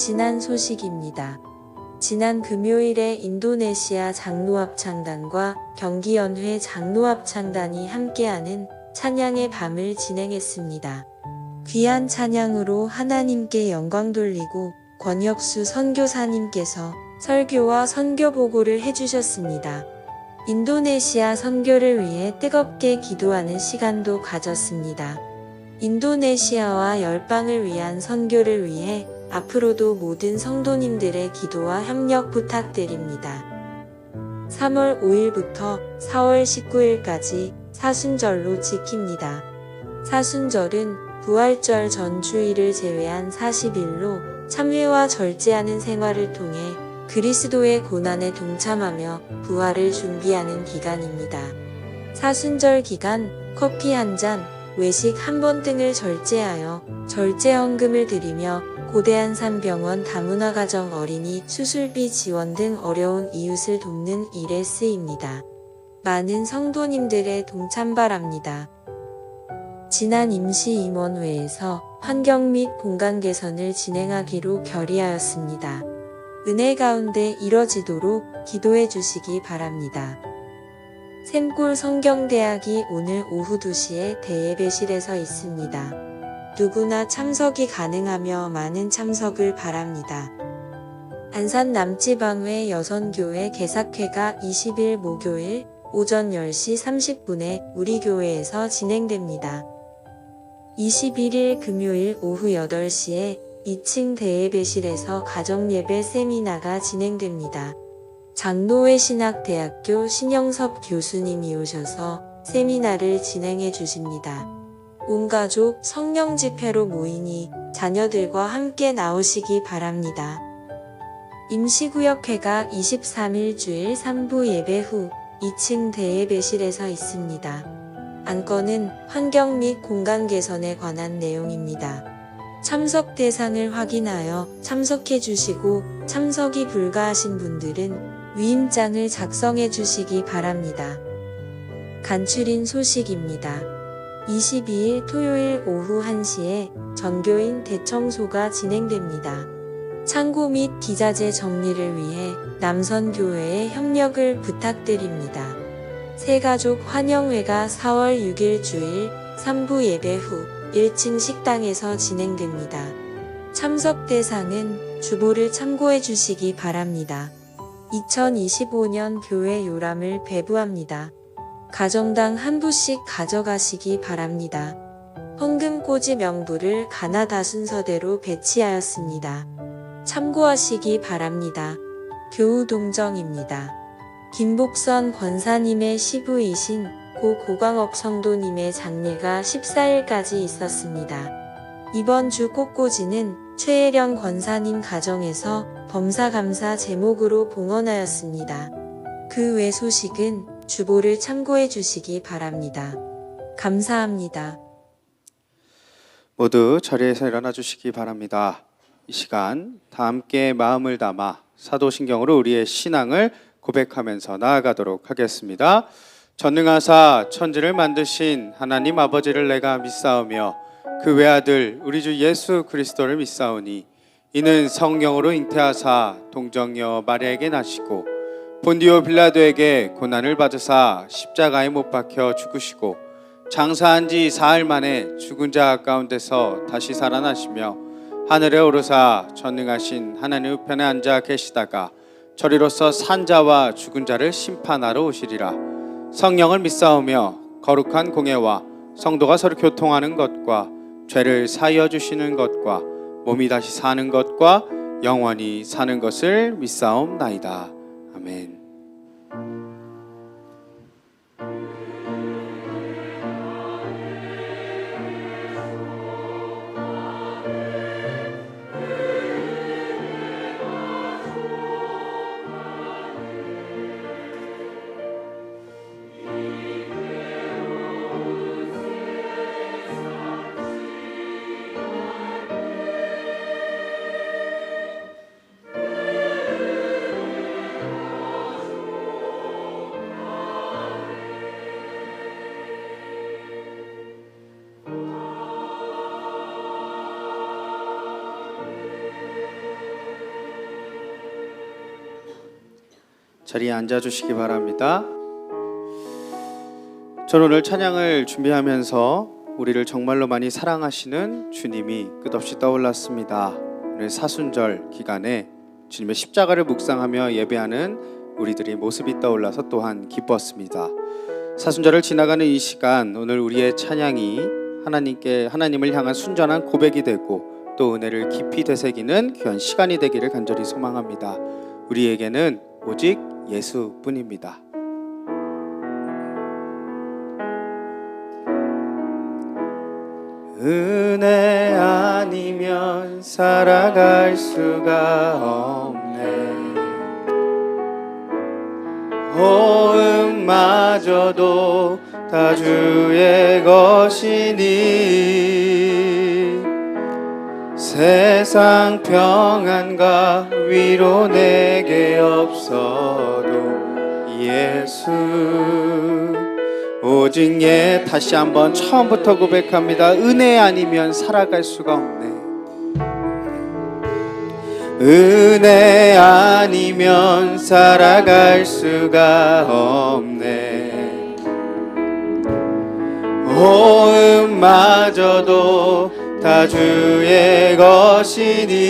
지난 소식입니다. 지난 금요일에 인도네시아 장로합창단과 경기연회 장로합창단이 함께하는 찬양의 밤을 진행했습니다. 귀한 찬양으로 하나님께 영광 돌리고 권혁수 선교사님께서 설교와 선교 보고를 해주셨습니다. 인도네시아 선교를 위해 뜨겁게 기도하는 시간도 가졌습니다. 인도네시아와 열방을 위한 선교를 위해 앞으로도 모든 성도님들의 기도와 협력 부탁드립니다. 3월 5일부터 4월 19일까지 사순절로 지킵니다. 사순절은 부활절 전 주일을 제외한 40일로 참회와 절제하는 생활을 통해 그리스도의 고난에 동참하며 부활을 준비하는 기간입니다. 사순절 기간 커피 한 잔, 외식 한 번 등을 절제하여 절제헌금을 드리며 고대한산병원 다문화가정 어린이 수술비 지원 등 어려운 이웃을 돕는 일에 쓰입니다. 많은 성도님들의 동참 바랍니다. 지난 임시임원회에서 환경 및 공간 개선을 진행하기로 결의하였습니다. 은혜 가운데 이뤄지도록 기도해 주시기 바랍니다. 샘골 성경대학이 오늘 오후 2시에 대예배실에서 있습니다. 누구나 참석이 가능하며 많은 참석을 바랍니다. 안산 남지방회 여선교회 개사회가 20일 목요일 오전 10시 30분에 우리 교회에서 진행됩니다. 21일 금요일 오후 8시에 2층 대예배실에서 가정예배 세미나가 진행됩니다. 장로회 신학대학교 신영섭 교수님이 오셔서 세미나를 진행해 주십니다. 온 가족 성령 집회로 모이니 자녀들과 함께 나오시기 바랍니다. 임시구역회가 23일 주일 3부 예배 후 2층 대예배실에서 있습니다. 안건은 환경 및 공간 개선에 관한 내용입니다. 참석 대상을 확인하여 참석해 주시고 참석이 불가하신 분들은 위임장을 작성해 주시기 바랍니다. 간추린 소식입니다. 22일 토요일 오후 1시에 전교인 대청소가 진행됩니다. 창고 및 기자재 정리를 위해 남선교회의 협력을 부탁드립니다. 새가족 환영회가 4월 6일 주일 3부 예배 후 1층 식당에서 진행됩니다. 참석 대상은 주보를 참고해 주시기 바랍니다. 2025년 교회 요람을 배부합니다. 가정당 한 부씩 가져가시기 바랍니다. 헌금꽂이 명부를 가나다 순서대로 배치하였습니다. 참고하시기 바랍니다. 교우동정입니다. 김복선 권사님의 시부이신 고 고광옥 성도님의 장례가 14일까지 있었습니다. 이번 주 꽃꽂이는 최혜령 권사님 가정에서 범사감사 제목으로 봉헌하였습니다. 그 외 소식은 주보를 참고해 주시기 바랍니다. 감사합니다. 모두 자리에서 일어나 주시기 바랍니다. 이 시간 다 함께 마음을 담아 사도신경으로 우리의 신앙을 고백하면서 나아가도록 하겠습니다. 전능하사 천지를 만드신 하나님 아버지를 내가 믿사오며 그 외아들 우리 주 예수 그리스도를 믿사오니 이는 성령으로 잉태하사 동정녀 마리아에게 나시고 본디오 빌라도에게 고난을 받으사 십자가에 못 박혀 죽으시고 장사한 지 사흘 만에 죽은 자 가운데서 다시 살아나시며 하늘에 오르사 전능하신 하나님 우편에 앉아 계시다가 저리로서 산 자와 죽은 자를 심판하러 오시리라. 성령을 믿사오며 거룩한 공예와 성도가 서로 교통하는 것과 죄를 사하여 주시는 것과 몸이 다시 사는 것과 영원히 사는 것을 믿사옵나이다. 아멘. 자리에 앉아주시기 바랍니다. 저는 오늘 찬양을 준비하면서 우리를 정말로 많이 사랑하시는 주님이 끝없이 떠올랐습니다. 오늘 사순절 기간에 주님의 십자가를 묵상하며 예배하는 우리들의 모습이 떠올라서 또한 기뻤습니다. 사순절을 지나가는 이 시간, 오늘 우리의 찬양이 하나님을 향한 순전한 고백이 되고 또 은혜를 깊이 되새기는 귀한 시간이 되기를 간절히 소망합니다. 우리에게는 오직 예수뿐입니다. 은혜 아니면 살아갈 수가 없네. 호흡마저도 다 주의 것이니 세상 평안과 위로 내게 없어도 예수 오직 다시 한번 처음부터 고백합니다. 은혜 아니면 살아갈 수가 없네. 은혜 아니면 살아갈 수가 없네. 호흡마저도 다 주의 것이니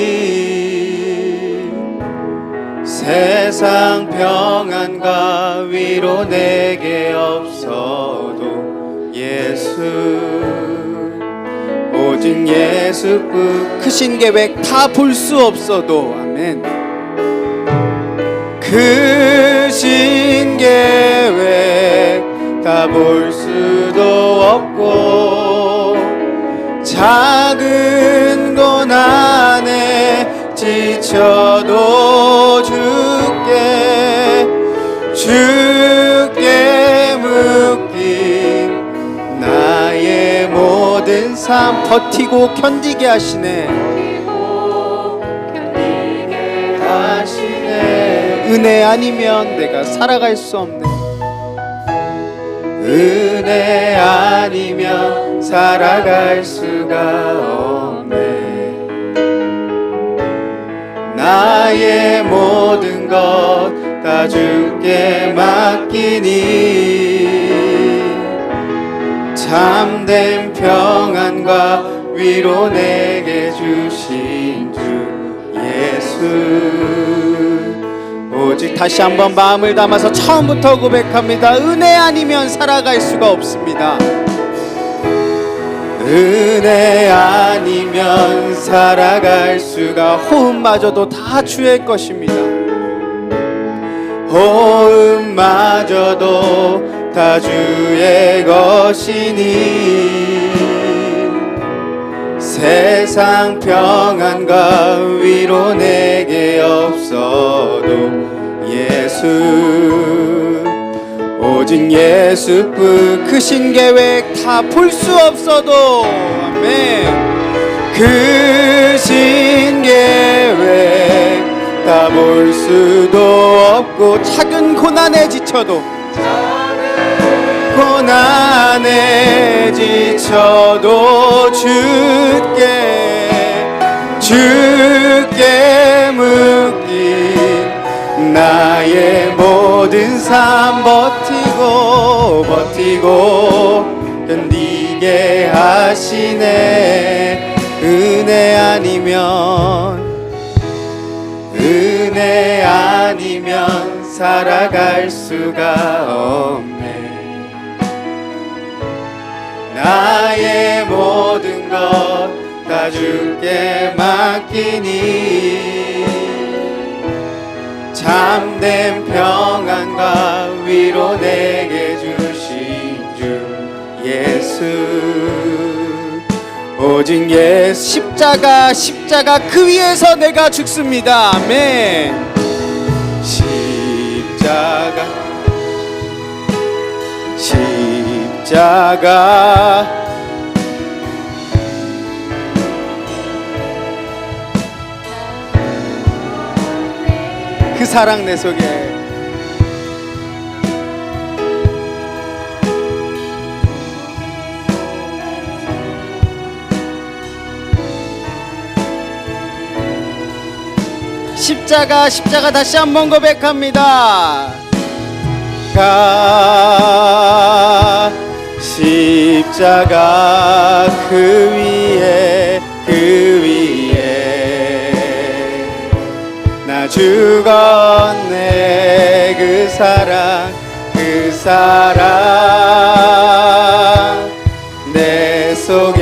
세상 평안과 위로 내게 없어도 예수 오직 예수뿐. 크신 계획 다 볼 수 없어도 아멘. 크신 계획 다 볼 수도 없고 작은 고난에 지쳐도 주께 묶인 나의 모든 삶 버티고 견디게 하시네. 은혜 아니면 내가 살아갈 수 없네. 은혜 아니면 살아갈 수가 없네. 나의 모든 것 다 주께 맡기니 참된 평안과 위로 내게 주신 주 예수 오직 다시 한번 마음을 담아서 처음부터 고백합니다. 은혜 아니면 살아갈 수가 없습니다. 은혜 아니면 살아갈 수가 호흡마저도 다 주의 것입니다. 호흡마저도 다 주의 것이니 세상 평안과 위로 내게 없어도 예수 오직 예수뿐. 크신 계획 다 볼 수 없어도 아멘. 크신 계획 다 볼 수도 없고 작은 고난에 지쳐도 주께 묶인 나의 모든 삶 버티고 견디게 하시네. 은혜 아니면 살아갈 수가 없네. 나의 모든 것 다 주께 맡기니 참된 평안과 위로 내게 주신 주 예수 오직 예수. 십자가 그 위에서 내가 죽습니다. 아멘. 십자가 그 사랑 내 속에 십자가 다시 한번 고백합니다. 십자가 그 위에 나 죽었네. 그 사랑 내 속에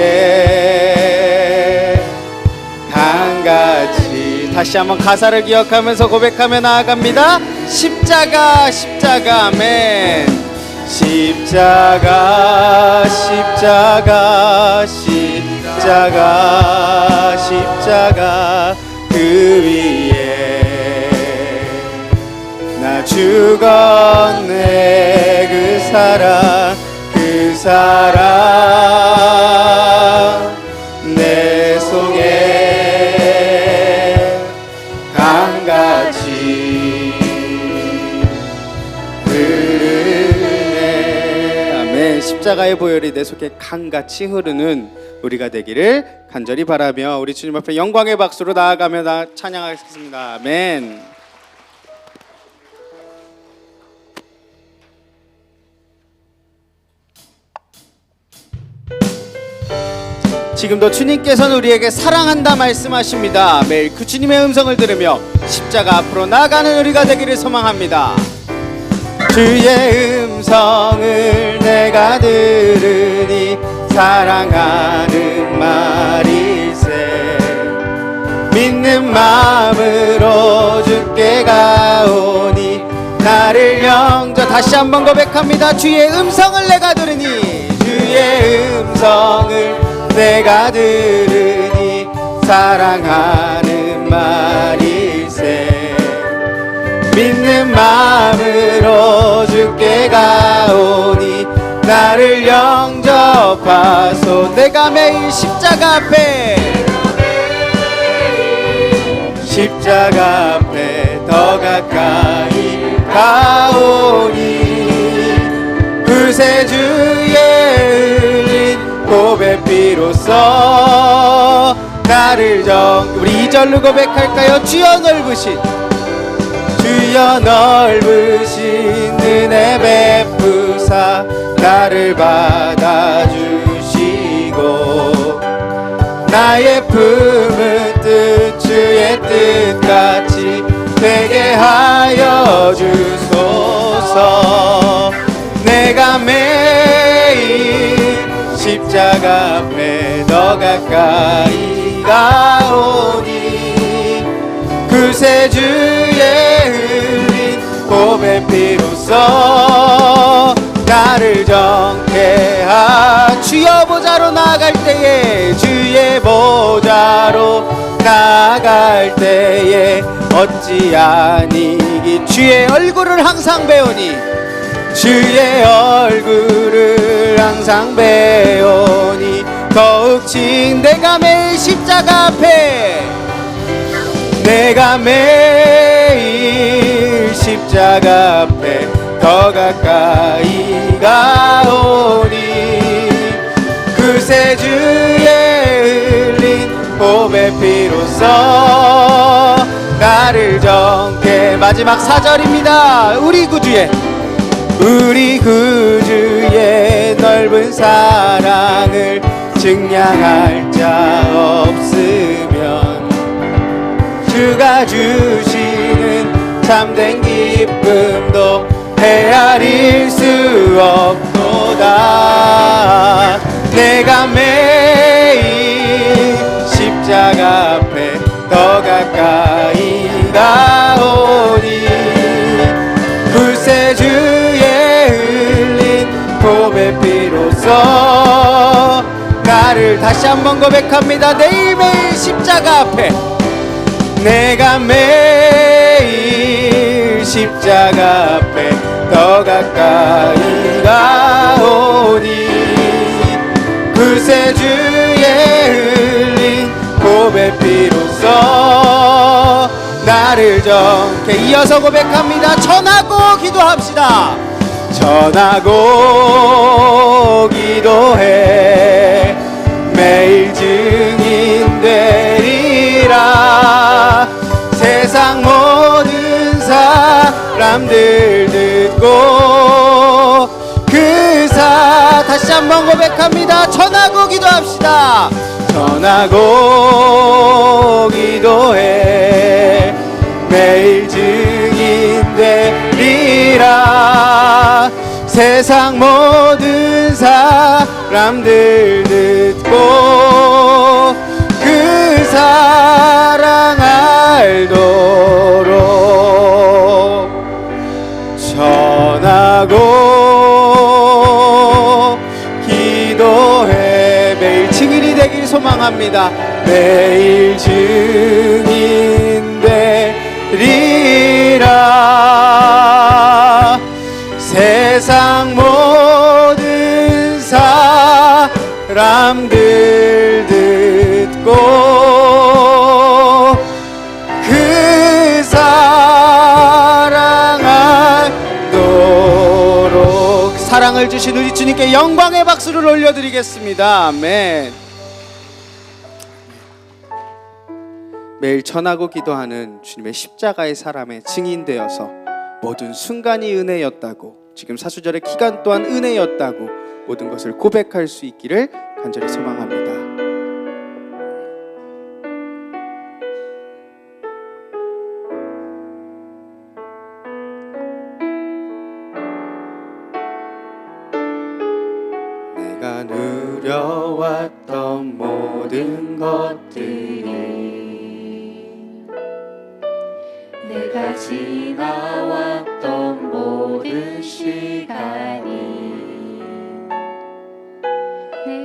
강같이. 다시 한번 가사를 기억하면서 고백하며 나아갑니다. 십자가 아멘. 십자가 그 위에 나 죽었네. 그 사랑 내 속에 강같이 흐르네. 아멘. 십자가의 보혈이 내 속에 강같이 흐르는 우리가 되기를 간절히 바라며 우리 주님 앞에 영광의 박수로 나아가며 찬양하겠습니다. 아멘. 지금도 주님께서는 우리에게 사랑한다 말씀하십니다. 매일 그 주님의 음성을 들으며 십자가 앞으로 나아가는 우리가 되기를 소망합니다. 주의 음성을 내가 들으니 사랑하는 말일세. 믿는 마음으로 주께 가오니 나를 영접. 다시 한번 고백합니다. 주의 음성을 내가 들으니 주의 음성을 내가 들으니 사랑하는 말일세. 믿는 마음으로 주께 가오니 나를 영접하소. 내가 매일 십자가 앞에 더 가까이 가오니 구세주의 흘린 고백 피로써 나를 우리 2절로 고백할까요? 주여 넓으신 은혜 베푸사 나를 받아주시고 나의 품은 뜻 주의 뜻같이 되게 하여 주소서. 내가 매일 십자가 앞에 더 가까이 가오니 구세주의 흘린 고백 피로써 나를 정케하. 주의 보좌로 나아갈 때에 어찌 아니기. 주의 얼굴을 항상 배우니 더욱 진. 내가 매일 십자가 앞에 더 가까이 가오니 구세주의 흘린 고백 피로써 나를 정케. 마지막 4절입니다. 우리 구주의 넓은 사랑을 증량할 자 없으면 주가 주시는 참된 기쁨도 헤아릴 수 없도다. 내가 매일 십자가 앞에 더 가까이 가오니 구세주의 흘린 고백 피로써 나를. 다시 한번 고백합니다. 매일매일 십자가 앞에 내가 매일 십자가 앞에 더 가까이 가오니 구세주의 흘린 고백 피로써 나를 정케. 이어서 고백합니다. 전하고 기도합시다. 전하고 기도해 매일 증인 되리라. 세상 사람들 듣고 다시 한번 고백합니다. 전하고 기도합시다. 전하고 기도해 매일 증인 되리라. 세상 모든 사람들 듣고 그 사랑 알도록 전하고 기도해 매일 증인이 되길 소망합니다. 매일 증인 되리라. 세상 모든 사람들 듣고 그 사랑 알도록. 사랑을 주신 우리 주님께 영광의 박수를 올려드리겠습니다. 아멘. 매일 전하고 기도하는 주님의 십자가의 사람의 증인되어서 모든 순간이 은혜였다고, 지금 사수절의 기간 또한 은혜였다고 모든 것을 고백할 수 있기를 간절히 소망합니다. 내가 누려왔던 모든 것들이, 내가 지나왔던 모든 시간이,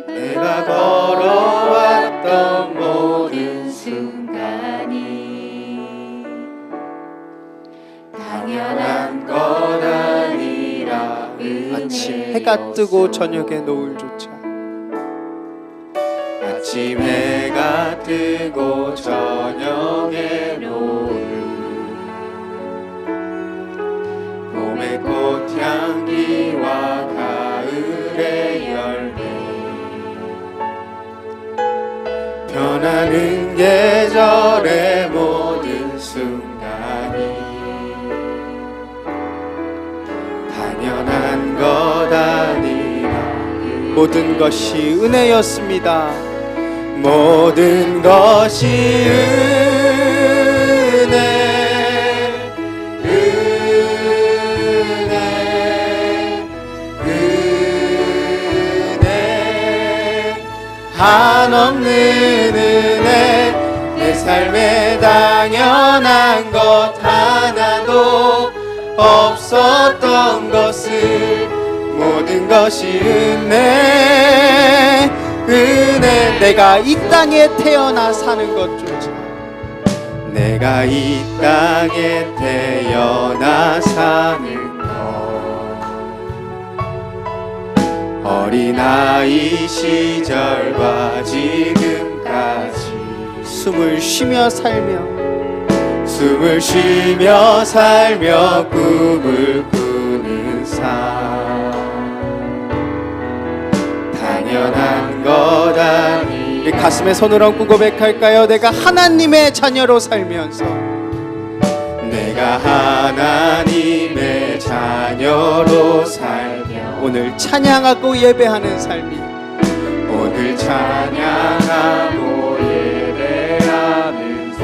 내가 걸어왔던 모든 순간이 당연한 것 아니라 아침 해가 뜨고 저녁에 노을조차, 아침 해가 뜨고 저녁에 노을, 봄의 꽃향기와 가을의 열매, 변하는 계절의 모든 순간이 당연한 것 아니라 모든 것이 은혜였습니다. 모든 것이 은혜, 한없는 은혜. 내 삶에 당연한 것 하나도 없었던 것을, 모든 것이 은혜. 내가 이 땅에 태어나 사는 것조차, 내가 이 땅에 태어나 사는 것, 어린아이 시절과 지금까지 숨을 쉬며 살며 꿈을 꾸는 삶, 당연한 것 아니. 우리 가슴에 손을 얹고 고백할까요? 내가 하나님의 자녀로 살면서, 내가 하나님의 자녀로 살며 오늘 찬양하고 예배하는 삶이, 오늘 찬양하고 예배하는 삶,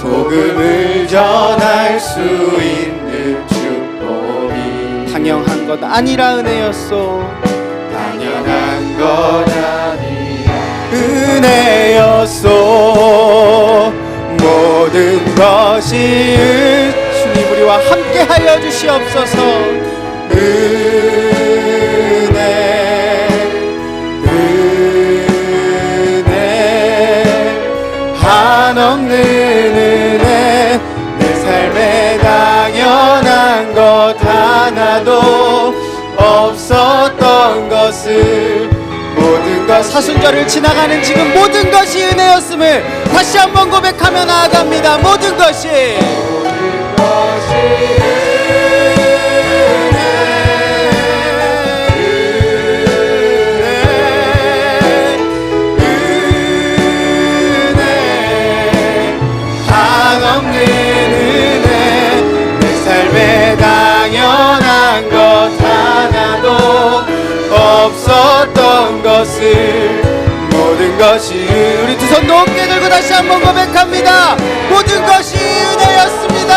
복음을 전할 수 있는 축복이 당연한 것 아니라 은혜였소. 당연한 것 아니라 은혜였소. 모든 것이 주님 우리와 함께 하여 주시옵소서. 은혜 한없는 은혜. 내 삶에 당연한 것 하나도 없었던 것을, 모든 것, 사순절을 지나가는 지금 모든 것이 은혜였음을 다시 한번 고백하며 나아갑니다. 모든 것이 한없는 것을 모든 것이 우리 두 손 높게 들고 다시 한번 고백합니다. 모든 것이 은혜였습니다.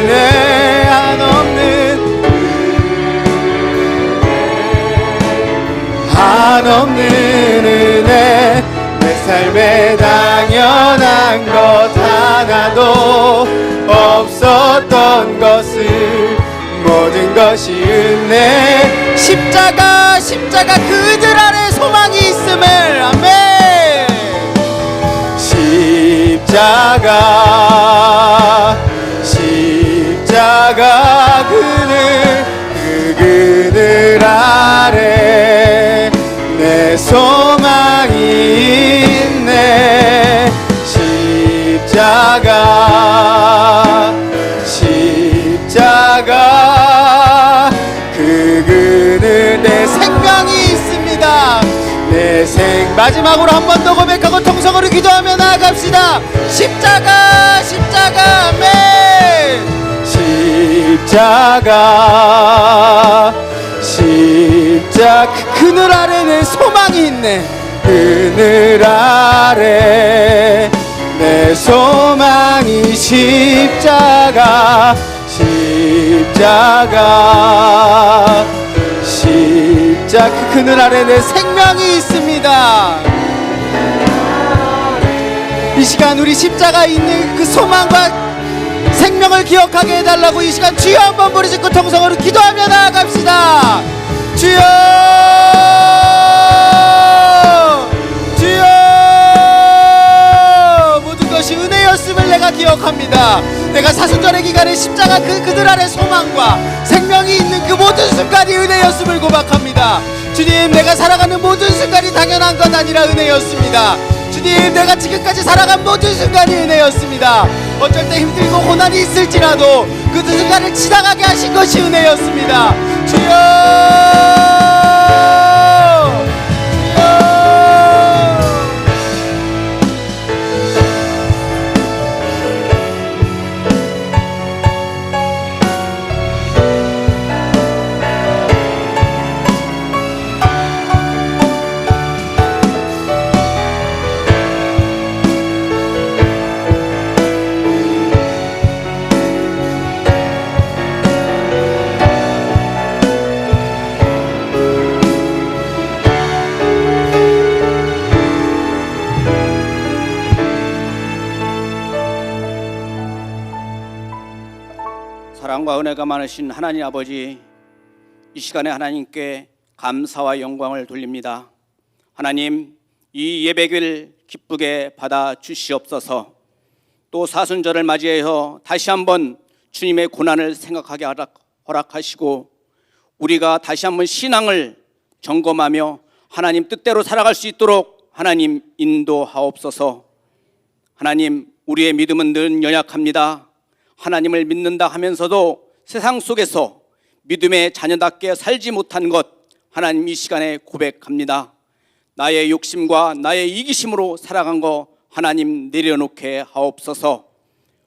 은혜 한없는 은혜 내 삶에 당연한 것 하나도 없었던 것을 모든 것이 은혜 십자가 그들 안에 소망이 있음을 아멘. 십자가 그늘 아래 내 소망이 있네. 십자가 그 그늘 내 생명이 있습니다. 마지막으로 한 번 더 고백하고 통성으로 기도하며 나아갑시다. 십자가 아멘. 십자가 그늘 아래 내 소망이 있네. 그늘 아래 내 소망이 십자가 그 그늘 아래 내 생명이 있습니다. 이 시간 우리 십자가 있는 그 소망과 생명을 기억하게 해달라고 이 시간 주여 한번 부르짖고 통성으로 기도하며 나아갑시다. 주여 모든 것이 은혜였음을 내가 기억합니다. 내가 사순절의 기간에 십자가 그들 안에 소망과 생명이 있는 그 모든 순간이 은혜였음을 고백합니다. 주님, 내가 살아가는 모든 순간이 당연한 것 아니라 은혜였습니다. 주님, 내가 지금까지 살아간 모든 순간이 은혜였습니다. 어쩔 때 힘들고 고난이 있을지라도 그 순간을 지나가게 하신 것이 은혜였습니다. 주여 사랑과 은혜가 많으신 하나님 아버지, 이 시간에 하나님께 감사와 영광을 돌립니다. 하나님, 이 예배를 기쁘게 받아 주시옵소서. 또 사순절을 맞이해서 다시 한번 주님의 고난을 생각하게 허락하시고 우리가 다시 한번 신앙을 점검하며 하나님 뜻대로 살아갈 수 있도록 하나님 인도하옵소서. 하나님, 우리의 믿음은 늘 연약합니다. 하나님을 믿는다 하면서도 세상 속에서 믿음의 자녀답게 살지 못한 것, 하나님 이 시간에 고백합니다. 나의 욕심과 나의 이기심으로 살아간 거 하나님 내려놓게 하옵소서.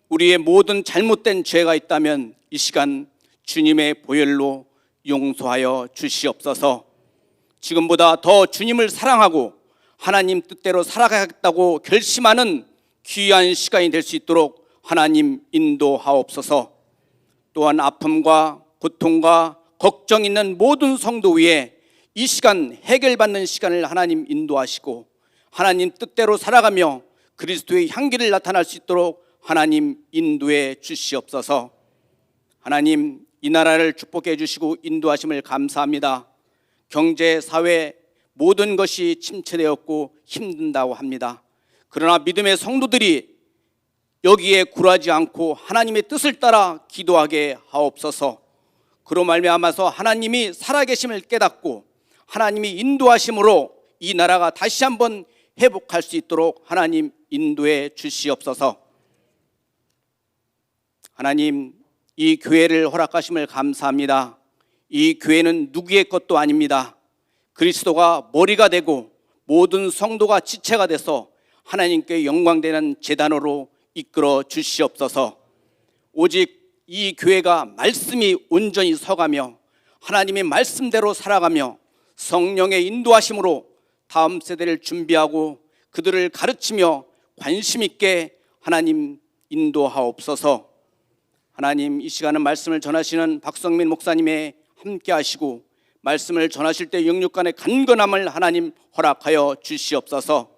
우리의 모든 잘못된 죄가 있다면 이 시간 주님의 보혈로 용서하여 주시옵소서. 지금보다 더 주님을 사랑하고 하나님 뜻대로 살아가겠다고 결심하는 귀한 시간이 될 수 있도록 하나님 인도하옵소서. 또한 아픔과 고통과 걱정 있는 모든 성도 위에 이 시간 해결받는 시간을 하나님 인도하시고 하나님 뜻대로 살아가며 그리스도의 향기를 나타날 수 있도록 하나님 인도해 주시옵소서. 하나님, 이 나라를 축복해 주시고 인도하심을 감사합니다. 경제, 사회 모든 것이 침체되었고 힘든다고 합니다. 그러나 믿음의 성도들이 여기에 굴하지 않고 하나님의 뜻을 따라 기도하게 하옵소서. 그로 말미암아서 하나님이 살아계심을 깨닫고 하나님이 인도하심으로 이 나라가 다시 한번 회복할 수 있도록 하나님 인도해 주시옵소서. 하나님, 이 교회를 허락하심을 감사합니다. 이 교회는 누구의 것도 아닙니다. 그리스도가 머리가 되고 모든 성도가 지체가 돼서 하나님께 영광되는 제단으로 이끌어 주시옵소서. 오직 이 교회가 말씀이 온전히 서가며 하나님의 말씀대로 살아가며 성령의 인도하심으로 다음 세대를 준비하고 그들을 가르치며 관심 있게 하나님 인도하옵소서. 하나님, 이 시간은 말씀을 전하시는 박성민 목사님의 함께 하시고 말씀을 전하실 때 영육간의 간건함을 하나님 허락하여 주시옵소서.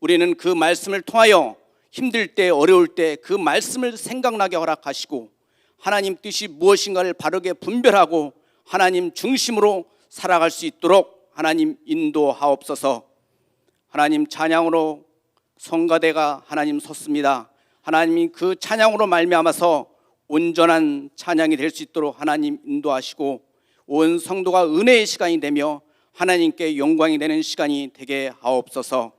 우리는 그 말씀을 통하여 힘들 때 어려울 때 그 말씀을 생각나게 허락하시고 하나님 뜻이 무엇인가를 바르게 분별하고 하나님 중심으로 살아갈 수 있도록 하나님 인도하옵소서. 하나님, 찬양으로 성가대가 하나님 섰습니다. 하나님이 그 찬양으로 말미암아서 온전한 찬양이 될 수 있도록 하나님 인도하시고 온 성도가 은혜의 시간이 되며 하나님께 영광이 되는 시간이 되게 하옵소서.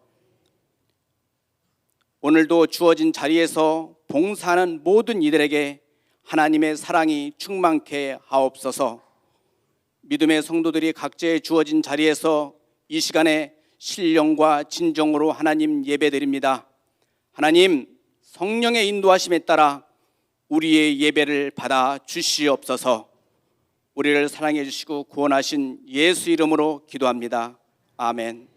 오늘도 주어진 자리에서 봉사하는 모든 이들에게 하나님의 사랑이 충만케 하옵소서. 믿음의 성도들이 각자의 주어진 자리에서 이 시간에 신령과 진정으로 하나님 예배드립니다. 하나님, 성령의 인도하심에 따라 우리의 예배를 받아 주시옵소서. 우리를 사랑해 주시고 구원하신 예수 이름으로 기도합니다. 아멘.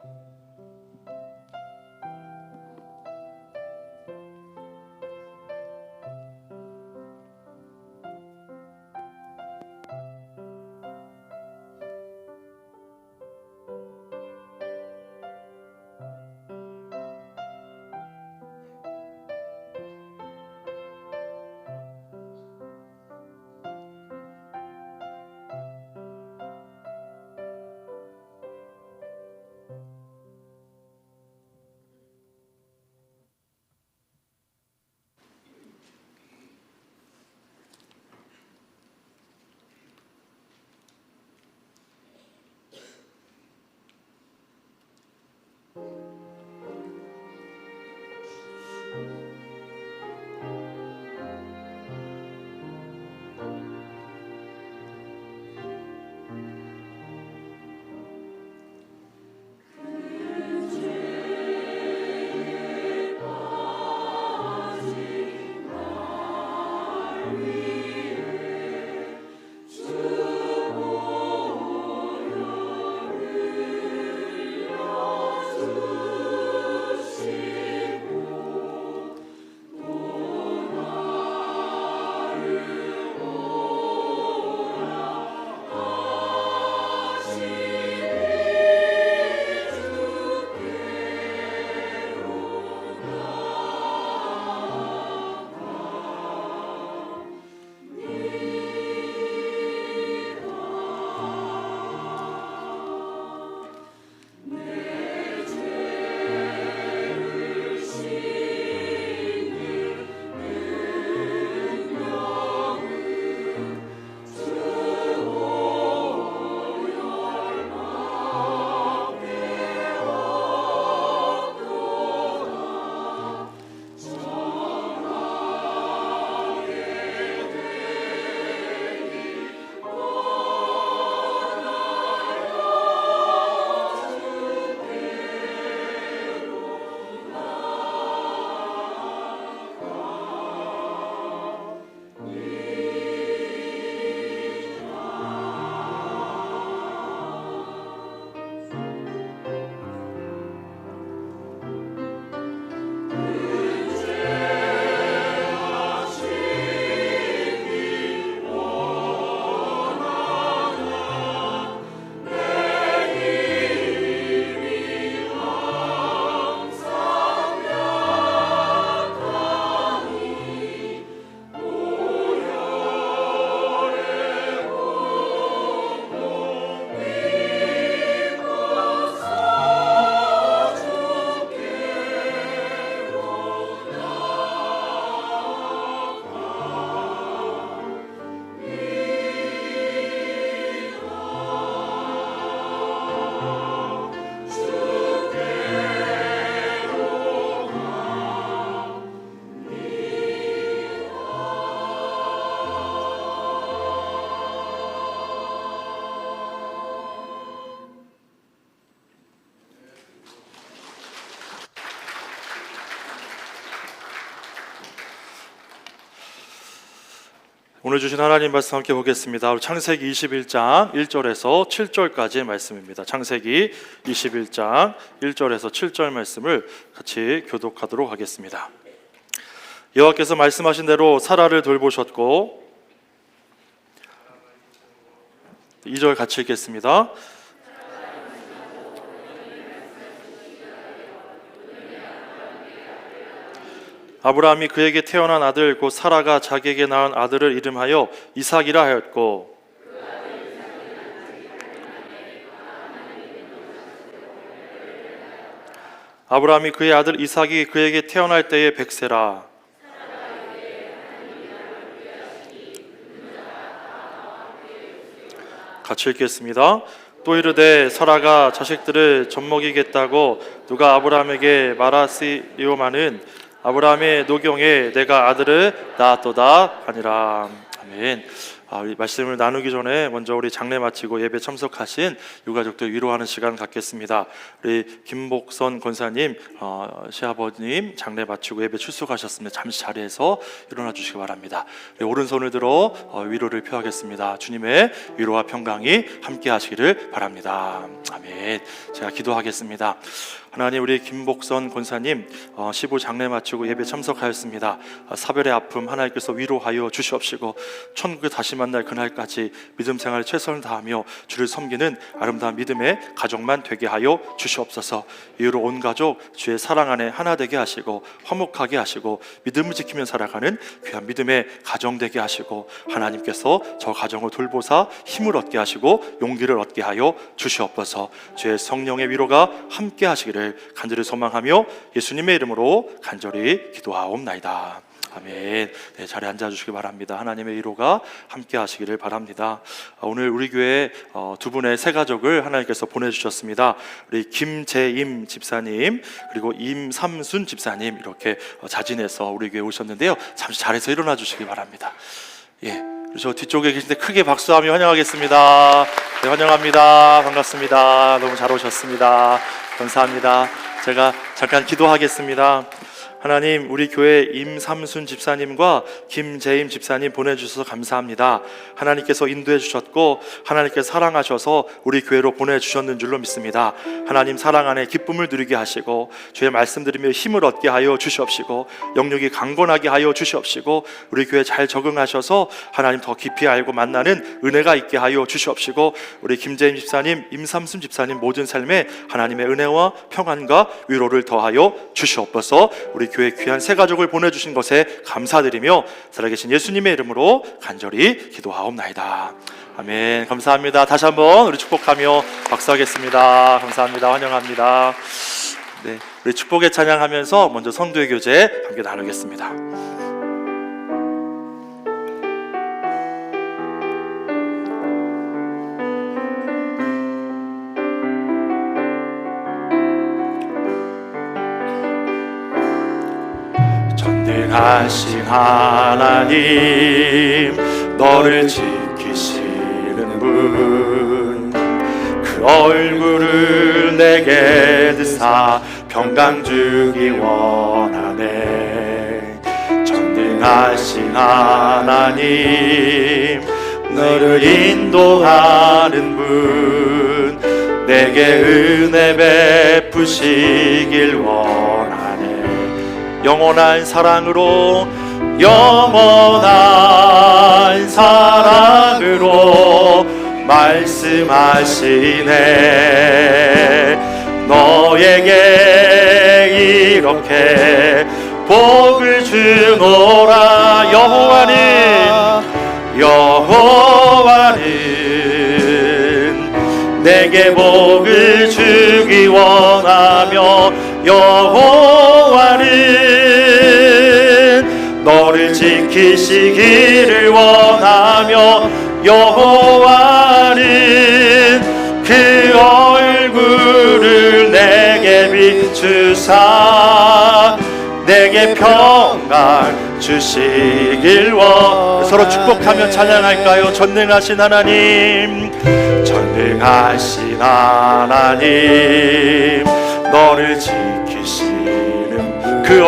오늘 주신 하나님 말씀 함께 보겠습니다. 우리 창세기 21장 1절에서 7절까지의 말씀입니다. 창세기 21장 1절에서 7절 말씀을 같이 교독하도록 하겠습니다. 여호와께서 말씀하신 대로 사라를 돌보셨고, 2절 같이 읽겠습니다. 아브라함이 그에게 태어난 아들 곧 사라가 자기에게 낳은 아들을 이름하여 이삭이라 하였고, 아브라함이 그의 아들 이삭이 그에게 태어날 때에 100세라. 같이 읽겠습니다. 또 이르되 사라가 자식들을 젖먹이겠다고 누가 아브라함에게 말하시리오마는 아브라함의 노경에 내가 아들을 낳았도다 하니라. 아멘. 우리 말씀을 나누기 전에 먼저 우리 장례 마치고 예배 참석하신 유가족들 위로하는 시간 갖겠습니다. 우리 김복선 권사님, 시아버님 장례 마치고 예배 출석하셨습니다. 잠시 자리에서 일어나 주시기 바랍니다. 오른손을 들어 위로를 표하겠습니다. 주님의 위로와 평강이 함께 하시기를 바랍니다. 아멘. 제가 기도하겠습니다. 하나님, 우리 김복선 권사님 15 장례 마치고 예배 참석하였습니다. 사별의 아픔 하나님께서 위로하여 주시옵시고 천국에 다시 만날 그날까지 믿음 생활에 최선을 다하며 주를 섬기는 아름다운 믿음의 가족만 되게 하여 주시옵소서. 이후로 온 가족 주의 사랑 안에 하나 되게 하시고 화목하게 하시고 믿음을 지키며 살아가는 귀한 믿음의 가정 되게 하시고 하나님께서 저 가정을 돌보사 힘을 얻게 하시고 용기를 얻게 하여 주시옵소서. 주의 성령의 위로가 함께 하시기를 간절히 소망하며 예수님의 이름으로 간절히 기도하옵나이다. 아멘. 네, 자리에 앉아주시기 바랍니다. 하나님의 위로가 함께 하시기를 바랍니다. 오늘 우리 교회 두 분의 새 가족을 하나님께서 보내주셨습니다. 우리 김재임 집사님 그리고 임삼순 집사님 이렇게 자진해서 우리 교회에 오셨는데요. 잠시 자리에서 일어나 주시기 바랍니다. 예, 저 뒤쪽에 계신데 크게 박수하며 환영하겠습니다. 네, 환영합니다. 반갑습니다. 너무 잘 오셨습니다. 감사합니다. 제가 잠깐 기도하겠습니다. 하나님, 우리 교회 임삼순 집사님과 김재임 집사님 보내주셔서 감사합니다. 하나님께서 인도해 주셨고 하나님께서 사랑하셔서 우리 교회로 보내주셨는 줄로 믿습니다. 하나님 사랑 안에 기쁨을 누리게 하시고 주의 말씀 들으며 힘을 얻게 하여 주시옵시고 영육이 강건하게 하여 주시옵시고 우리 교회 잘 적응하셔서 하나님 더 깊이 알고 만나는 은혜가 있게 하여 주시옵시고 우리 김재임 집사님, 임삼순 집사님 모든 삶에 하나님의 은혜와 평안과 위로를 더하여 주시옵소서. 우리 교회 귀한 새 가족을 보내주신 것에 감사드리며 살아계신 예수님의 이름으로 간절히 기도하옵나이다. 아멘. 감사합니다. 다시 한번 우리 축복하며 박수하겠습니다. 감사합니다. 환영합니다. 네, 우리 축복의 찬양하면서 먼저 성도의 교제 함께 나누겠습니다. 전능하신 하나님, 너를 지키시는 분, 그 얼굴을 내게 드사 평강 주기 원하네. 전능하신 하나님, 너를 인도하는 분, 내게 은혜 베푸시길 원하네. 영원한 사랑으로 영원한 사랑으로 말씀하시네. 너에게 이렇게 복을 주노라. 여호와는 내게 복을 주기 원하며 여호와는 너를 지키시기를 원하며 여호와는 그 얼굴을 내게 비추사 내게 평강 주시길 원. 서로 축복하며 찬양할까요? 전능하신 하나님, 전능하신 하나님, 너를 지키시는 그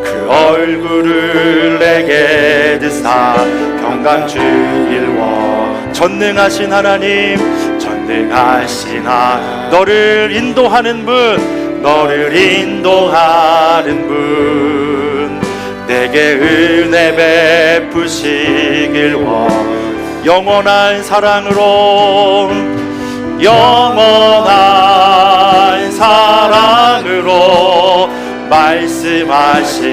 그 얼굴을 내게 드사 평강 주길워. 전능하신 하나님, 전능하신 너를 인도하는 분, 너를 인도하는 분, 내게 은혜 베푸시길 영원한 사랑으로, 영원한 사랑으로 말씀하시네.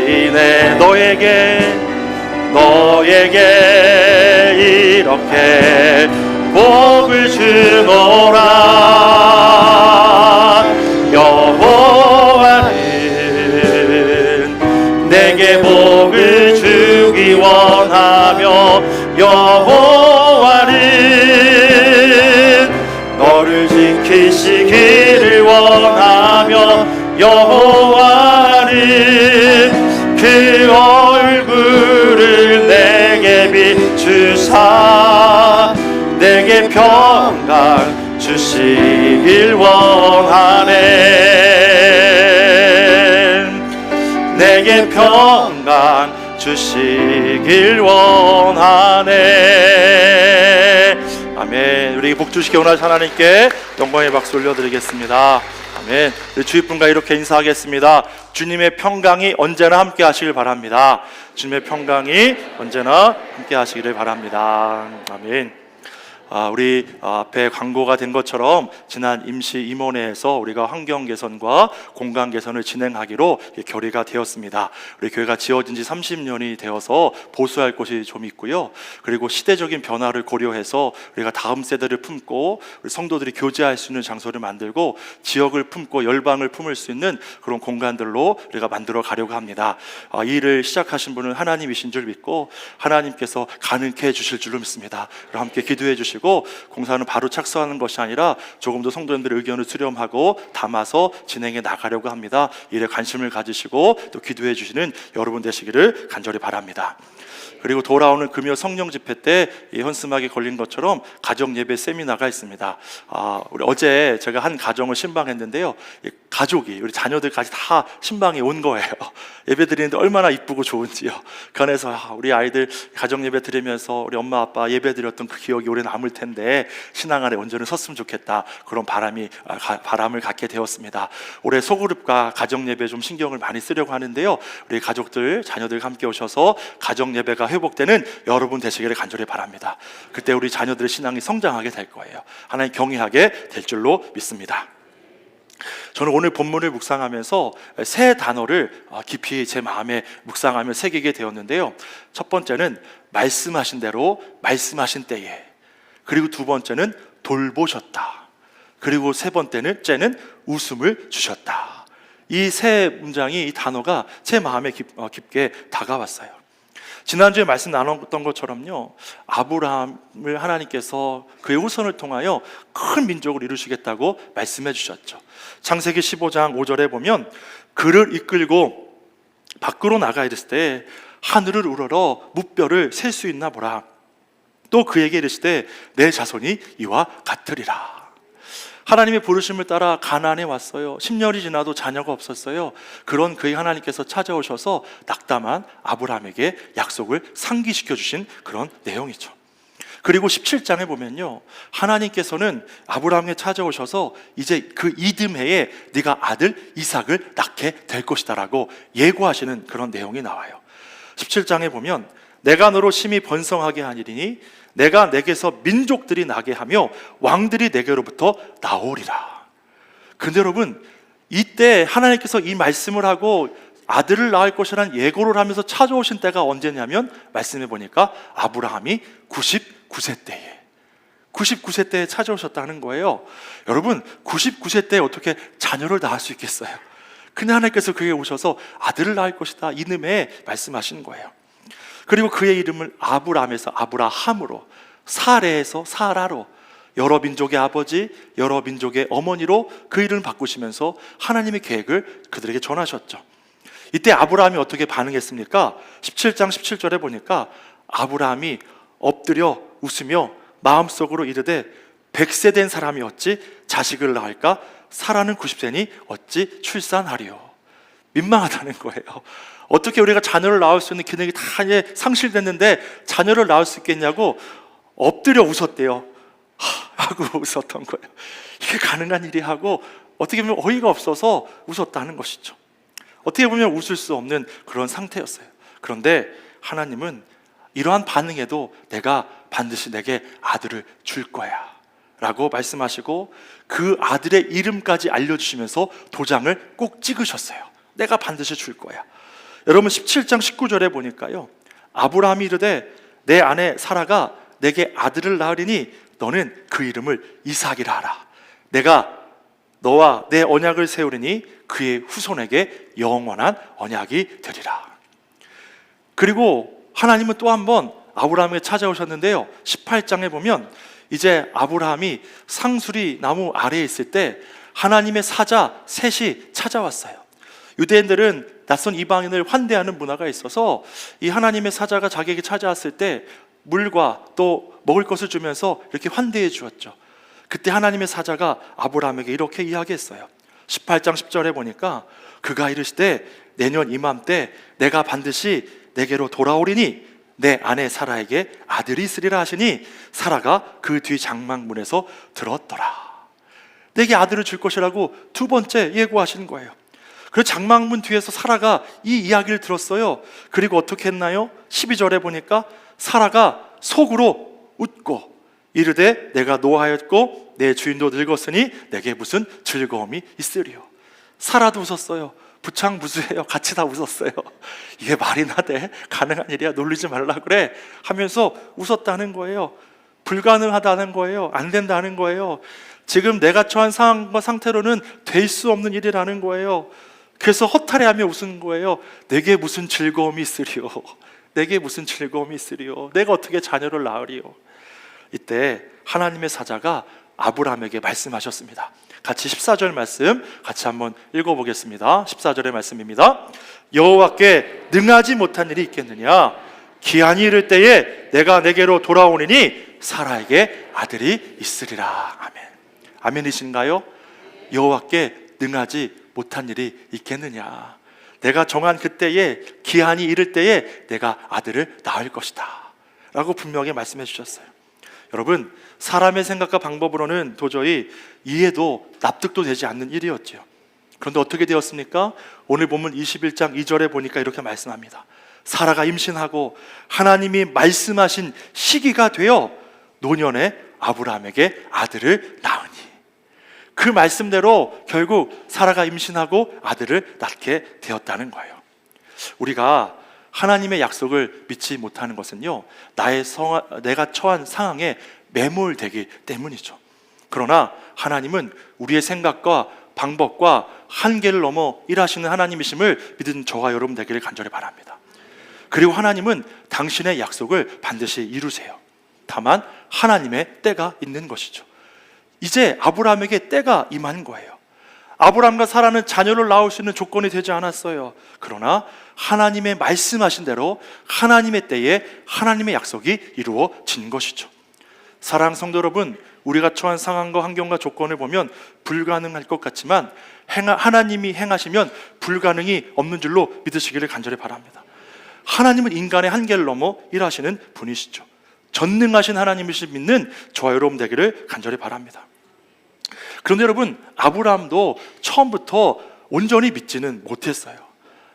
너에게 이렇게 복을 주노라. 여호와는 내게 복을 주기 원하며, 여호와는 너를 지키시기를 원하며, 여호와는 그 얼굴을 내게 비추사 내게 평강 주시길 원하네. 내게 평강 주시길 원하네. 아멘. 우리에게 복 주시기 원하는 하나님께 영광의 박수 올려드리겠습니다. 아멘. 주위 분과 이렇게 인사하겠습니다. 주님의 평강이 언제나 함께 하시길 바랍니다. 주님의 평강이 언제나 함께 하시기를 바랍니다. 아멘. 우리 앞에 광고가 된 것처럼 지난 임시 임원회에서 우리가 환경 개선과 공간 개선을 진행하기로 결의가 되었습니다. 우리 교회가 지어진 지 30년이 되어서 보수할 곳이 좀 있고요. 그리고 시대적인 변화를 고려해서 우리가 다음 세대를 품고 우리 성도들이 교제할 수 있는 장소를 만들고 지역을 품고 열방을 품을 수 있는 그런 공간들로 우리가 만들어 가려고 합니다. 이 일을 시작하신 분은 하나님이신 줄 믿고 하나님께서 가능케 해주실 줄로 믿습니다. 함께 기도해 주시고 공사는 바로 착수하는 것이 아니라 조금 더 성도님들의 의견을 수렴하고 담아서 진행해 나가려고 합니다. 일에 관심을 가지시고 또 기도해 주시는 여러분 되시기를 간절히 바랍니다. 그리고 돌아오는 금요 성령 집회 때 현수막이 걸린 것처럼 가정 예배 세미나가 있습니다. 우리 어제 제가 한 가정을 신방했는데요. 가족이 우리 자녀들까지 다 신방에 온 거예요. 예배 드리는데 얼마나 이쁘고 좋은지요. 그 안에서 우리 아이들 가정 예배 드리면서 우리 엄마 아빠 예배 드렸던 그 기억이 오래 남을 텐데 신앙 안에 온전히 섰으면 좋겠다, 그런 바람을 갖게 되었습니다. 올해 소그룹과 가정 예배 좀 신경을 많이 쓰려고 하는데요. 우리 가족들 자녀들과 함께 오셔서 가정 예배가 회복되는 여러분 되시기를 간절히 바랍니다. 그때 우리 자녀들의 신앙이 성장하게 될 거예요. 하나님 경외하게 될 줄로 믿습니다. 저는 오늘 본문을 묵상하면서 세 단어를 깊이 제 마음에 묵상하며 새기게 되었는데요. 첫 번째는 말씀하신 대로 말씀하신 때에, 그리고 두 번째는 돌보셨다, 그리고 세 번째는 웃음을 주셨다. 이 세 문장이, 이 단어가 제 마음에 깊게 다가왔어요. 지난주에 말씀 나눴던 것처럼요, 아브라함을 하나님께서 그의 후손을 통하여 큰 민족을 이루시겠다고 말씀해 주셨죠. 창세기 15장 5절에 보면 그를 이끌고 밖으로 나가 이르실 때 하늘을 우러러 무뼈를 셀 수 있나 보라. 또 그에게 이르시되 내 자손이 이와 같으리라. 하나님의 부르심을 따라 가나안에 왔어요. 10년이 지나도 자녀가 없었어요. 그런 그의 하나님께서 찾아오셔서 낙담한 아브라함에게 약속을 상기시켜 주신 그런 내용이죠. 그리고 17장에 보면요, 하나님께서는 아브라함에게 찾아오셔서 이제 그 이듬해에 네가 아들 이삭을 낳게 될 것이다 라고 예고하시는 그런 내용이 나와요. 17장에 보면 내가 너로 심히 번성하게 하니니 내가 내게서 민족들이 나게 하며 왕들이 내게로부터 나오리라. 근데 여러분, 이때 하나님께서 이 말씀을 하고 아들을 낳을 것이라는 예고를 하면서 찾아오신 때가 언제냐면, 말씀해 보니까 아브라함이 99세 때에 찾아오셨다는 거예요. 여러분, 99세 때에 어떻게 자녀를 낳을 수 있겠어요? 그냥 하나님께서 그에게 오셔서 아들을 낳을 것이다, 이름에 말씀하신 거예요. 그리고 그의 이름을 아브람에서 아브라함으로, 사레에서 사라로, 여러 민족의 아버지, 여러 민족의 어머니로 그 이름을 바꾸시면서 하나님의 계획을 그들에게 전하셨죠. 이때 아브라함이 어떻게 반응했습니까? 17장 17절에 보니까 아브라함이 엎드려 웃으며 마음속으로 이르되 100세 된 사람이 어찌 자식을 낳을까? 사라는 90세니 어찌 출산하리요. 민망하다는 거예요. 어떻게 우리가 자녀를 낳을 수 있는 기능이 다 이제 상실됐는데 자녀를 낳을 수 있겠냐고 엎드려 웃었대요. 하고 웃었던 거예요. 이게 가능한 일이 하고 어떻게 보면 어이가 없어서 웃었다는 것이죠. 어떻게 보면 웃을 수 없는 그런 상태였어요. 그런데 하나님은 이러한 반응에도 내가 반드시 내게 아들을 줄 거야 라고 말씀하시고 그 아들의 이름까지 알려주시면서 도장을 꼭 찍으셨어요. 내가 반드시 줄 거야. 여러분 17장 19절에 보니까요, 아브라함이 이르되 내 아내 사라가 내게 아들을 낳으리니 너는 그 이름을 이삭이라 하라. 내가 너와 내 언약을 세우리니 그의 후손에게 영원한 언약이 되리라. 그리고 하나님은 또 한 번 아브라함에게 찾아오셨는데요, 18장에 보면 이제 아브라함이 상수리 나무 아래에 있을 때 하나님의 사자 셋이 찾아왔어요. 유대인들은 낯선 이방인을 환대하는 문화가 있어서 이 하나님의 사자가 자기에게 찾아왔을 때 물과 또 먹을 것을 주면서 이렇게 환대해 주었죠. 그때 하나님의 사자가 아브라함에게 이렇게 이야기했어요. 18장 10절에 보니까 그가 이르시되 내년 이맘때 내가 반드시 내게로 돌아오리니 내 아내 사라에게 아들이 있으리라 하시니 사라가 그 뒤 장막문에서 들었더라. 내게 아들을 줄 것이라고 두 번째 예고하신 거예요. 그래서 장막문 뒤에서 사라가 이 이야기를 들었어요. 그리고 어떻게 했나요? 12절에 보니까 사라가 속으로 웃고 이르되 내가 노하였고 내 주인도 늙었으니 내게 무슨 즐거움이 있으리요. 사라도 웃었어요. 부창부수해요. 같이 다 웃었어요. 이게 말이나 돼? 가능한 일이야. 놀리지 말라 그래 하면서 웃었다는 거예요. 불가능하다는 거예요. 안 된다는 거예요. 지금 내가 처한 상황과 상태로는 될 수 없는 일이라는 거예요. 그래서 허탈해하며 웃은 거예요. 내게 무슨 즐거움이 있으리요. 내게 무슨 즐거움이 있으리요. 내가 어떻게 자녀를 낳으리요. 이때 하나님의 사자가 아브라함에게 말씀하셨습니다. 같이 14절 말씀 같이 한번 읽어보겠습니다. 14절의 말씀입니다. 여호와께 능하지 못한 일이 있겠느냐. 기한이 이를 때에 내가 내게로 돌아오리니 사라에게 아들이 있으리라. 아멘. 아멘이신가요? 여호와께 능하지 못한 일이 있겠느냐. 내가 정한 그때에 기한이 이를 때에 내가 아들을 낳을 것이다 라고 분명히 말씀해 주셨어요. 여러분, 사람의 생각과 방법으로는 도저히 이해도 납득도 되지 않는 일이었죠. 그런데 어떻게 되었습니까? 오늘 본문 21장 2절에 보니까 이렇게 말씀합니다. 사라가 임신하고 하나님이 말씀하신 시기가 되어 노년에 아브라함에게 아들을 낳으니, 그 말씀대로 결국 사라가 임신하고 아들을 낳게 되었다는 거예요. 우리가 하나님의 약속을 믿지 못하는 것은요, 내가 처한 상황에 매몰되기 때문이죠. 그러나 하나님은 우리의 생각과 방법과 한계를 넘어 일하시는 하나님이심을 믿은 저와 여러분 되기를 간절히 바랍니다. 그리고 하나님은 당신의 약속을 반드시 이루세요. 다만 하나님의 때가 있는 것이죠. 이제 아브라함에게 때가 임한 거예요. 아브라함과 사라는 자녀를 낳을 수 있는 조건이 되지 않았어요. 그러나 하나님의 말씀하신 대로 하나님의 때에 하나님의 약속이 이루어진 것이죠. 사랑하는 성도 여러분, 우리가 처한 상황과 환경과 조건을 보면 불가능할 것 같지만 하나님이 행하시면 불가능이 없는 줄로 믿으시기를 간절히 바랍니다. 하나님은 인간의 한계를 넘어 일하시는 분이시죠. 전능하신 하나님이신 믿는 저와 여러분 되기를 간절히 바랍니다. 그런데 여러분, 아브라함도 처음부터 온전히 믿지는 못했어요.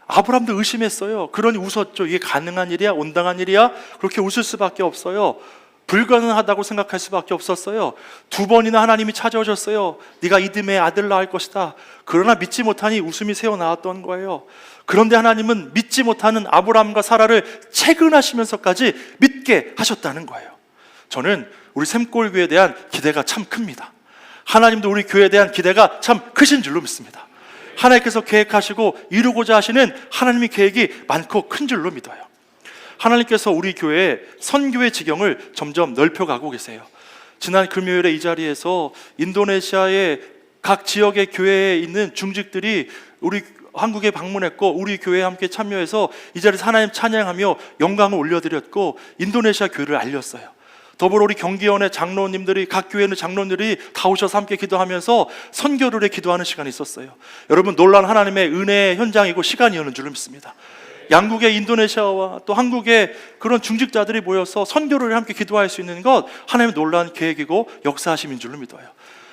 아브라함도 의심했어요. 그러니 웃었죠. 이게 가능한 일이야? 온당한 일이야? 그렇게 웃을 수밖에 없어요. 불가능하다고 생각할 수밖에 없었어요. 두 번이나 하나님이 찾아오셨어요. 네가 이듬해 아들 낳을 것이다. 그러나 믿지 못하니 웃음이 새어나왔던 거예요. 그런데 하나님은 믿지 못하는 아브라함과 사라를 채근하시면서까지 믿게 하셨다는 거예요. 저는 우리 샘골교회에 대한 기대가 참 큽니다. 하나님도 우리 교회에 대한 기대가 참 크신 줄로 믿습니다. 하나님께서 계획하시고 이루고자 하시는 하나님의 계획이 많고 큰 줄로 믿어요. 하나님께서 우리 교회의 선교의 지경을 점점 넓혀가고 계세요. 지난 금요일에 이 자리에서 인도네시아의 각 지역의 교회에 있는 중직들이 우리 한국에 방문했고 우리 교회에 함께 참여해서 이 자리에서 하나님 찬양하며 영광을 올려드렸고 인도네시아 교회를 알렸어요. 더불어 우리 경기원의 장로님들이, 각 교회 있는 장로님들이 다 오셔서 함께 기도하면서 선교를 해 기도하는 시간이 있었어요. 여러분, 놀라운 하나님의 은혜의 현장이고 시간이었는 줄로 믿습니다. 양국의 인도네시아와 또 한국의 그런 중직자들이 모여서 선교를 함께 기도할 수 있는 것, 하나님의 놀라운 계획이고 역사하심인 줄로 믿어요.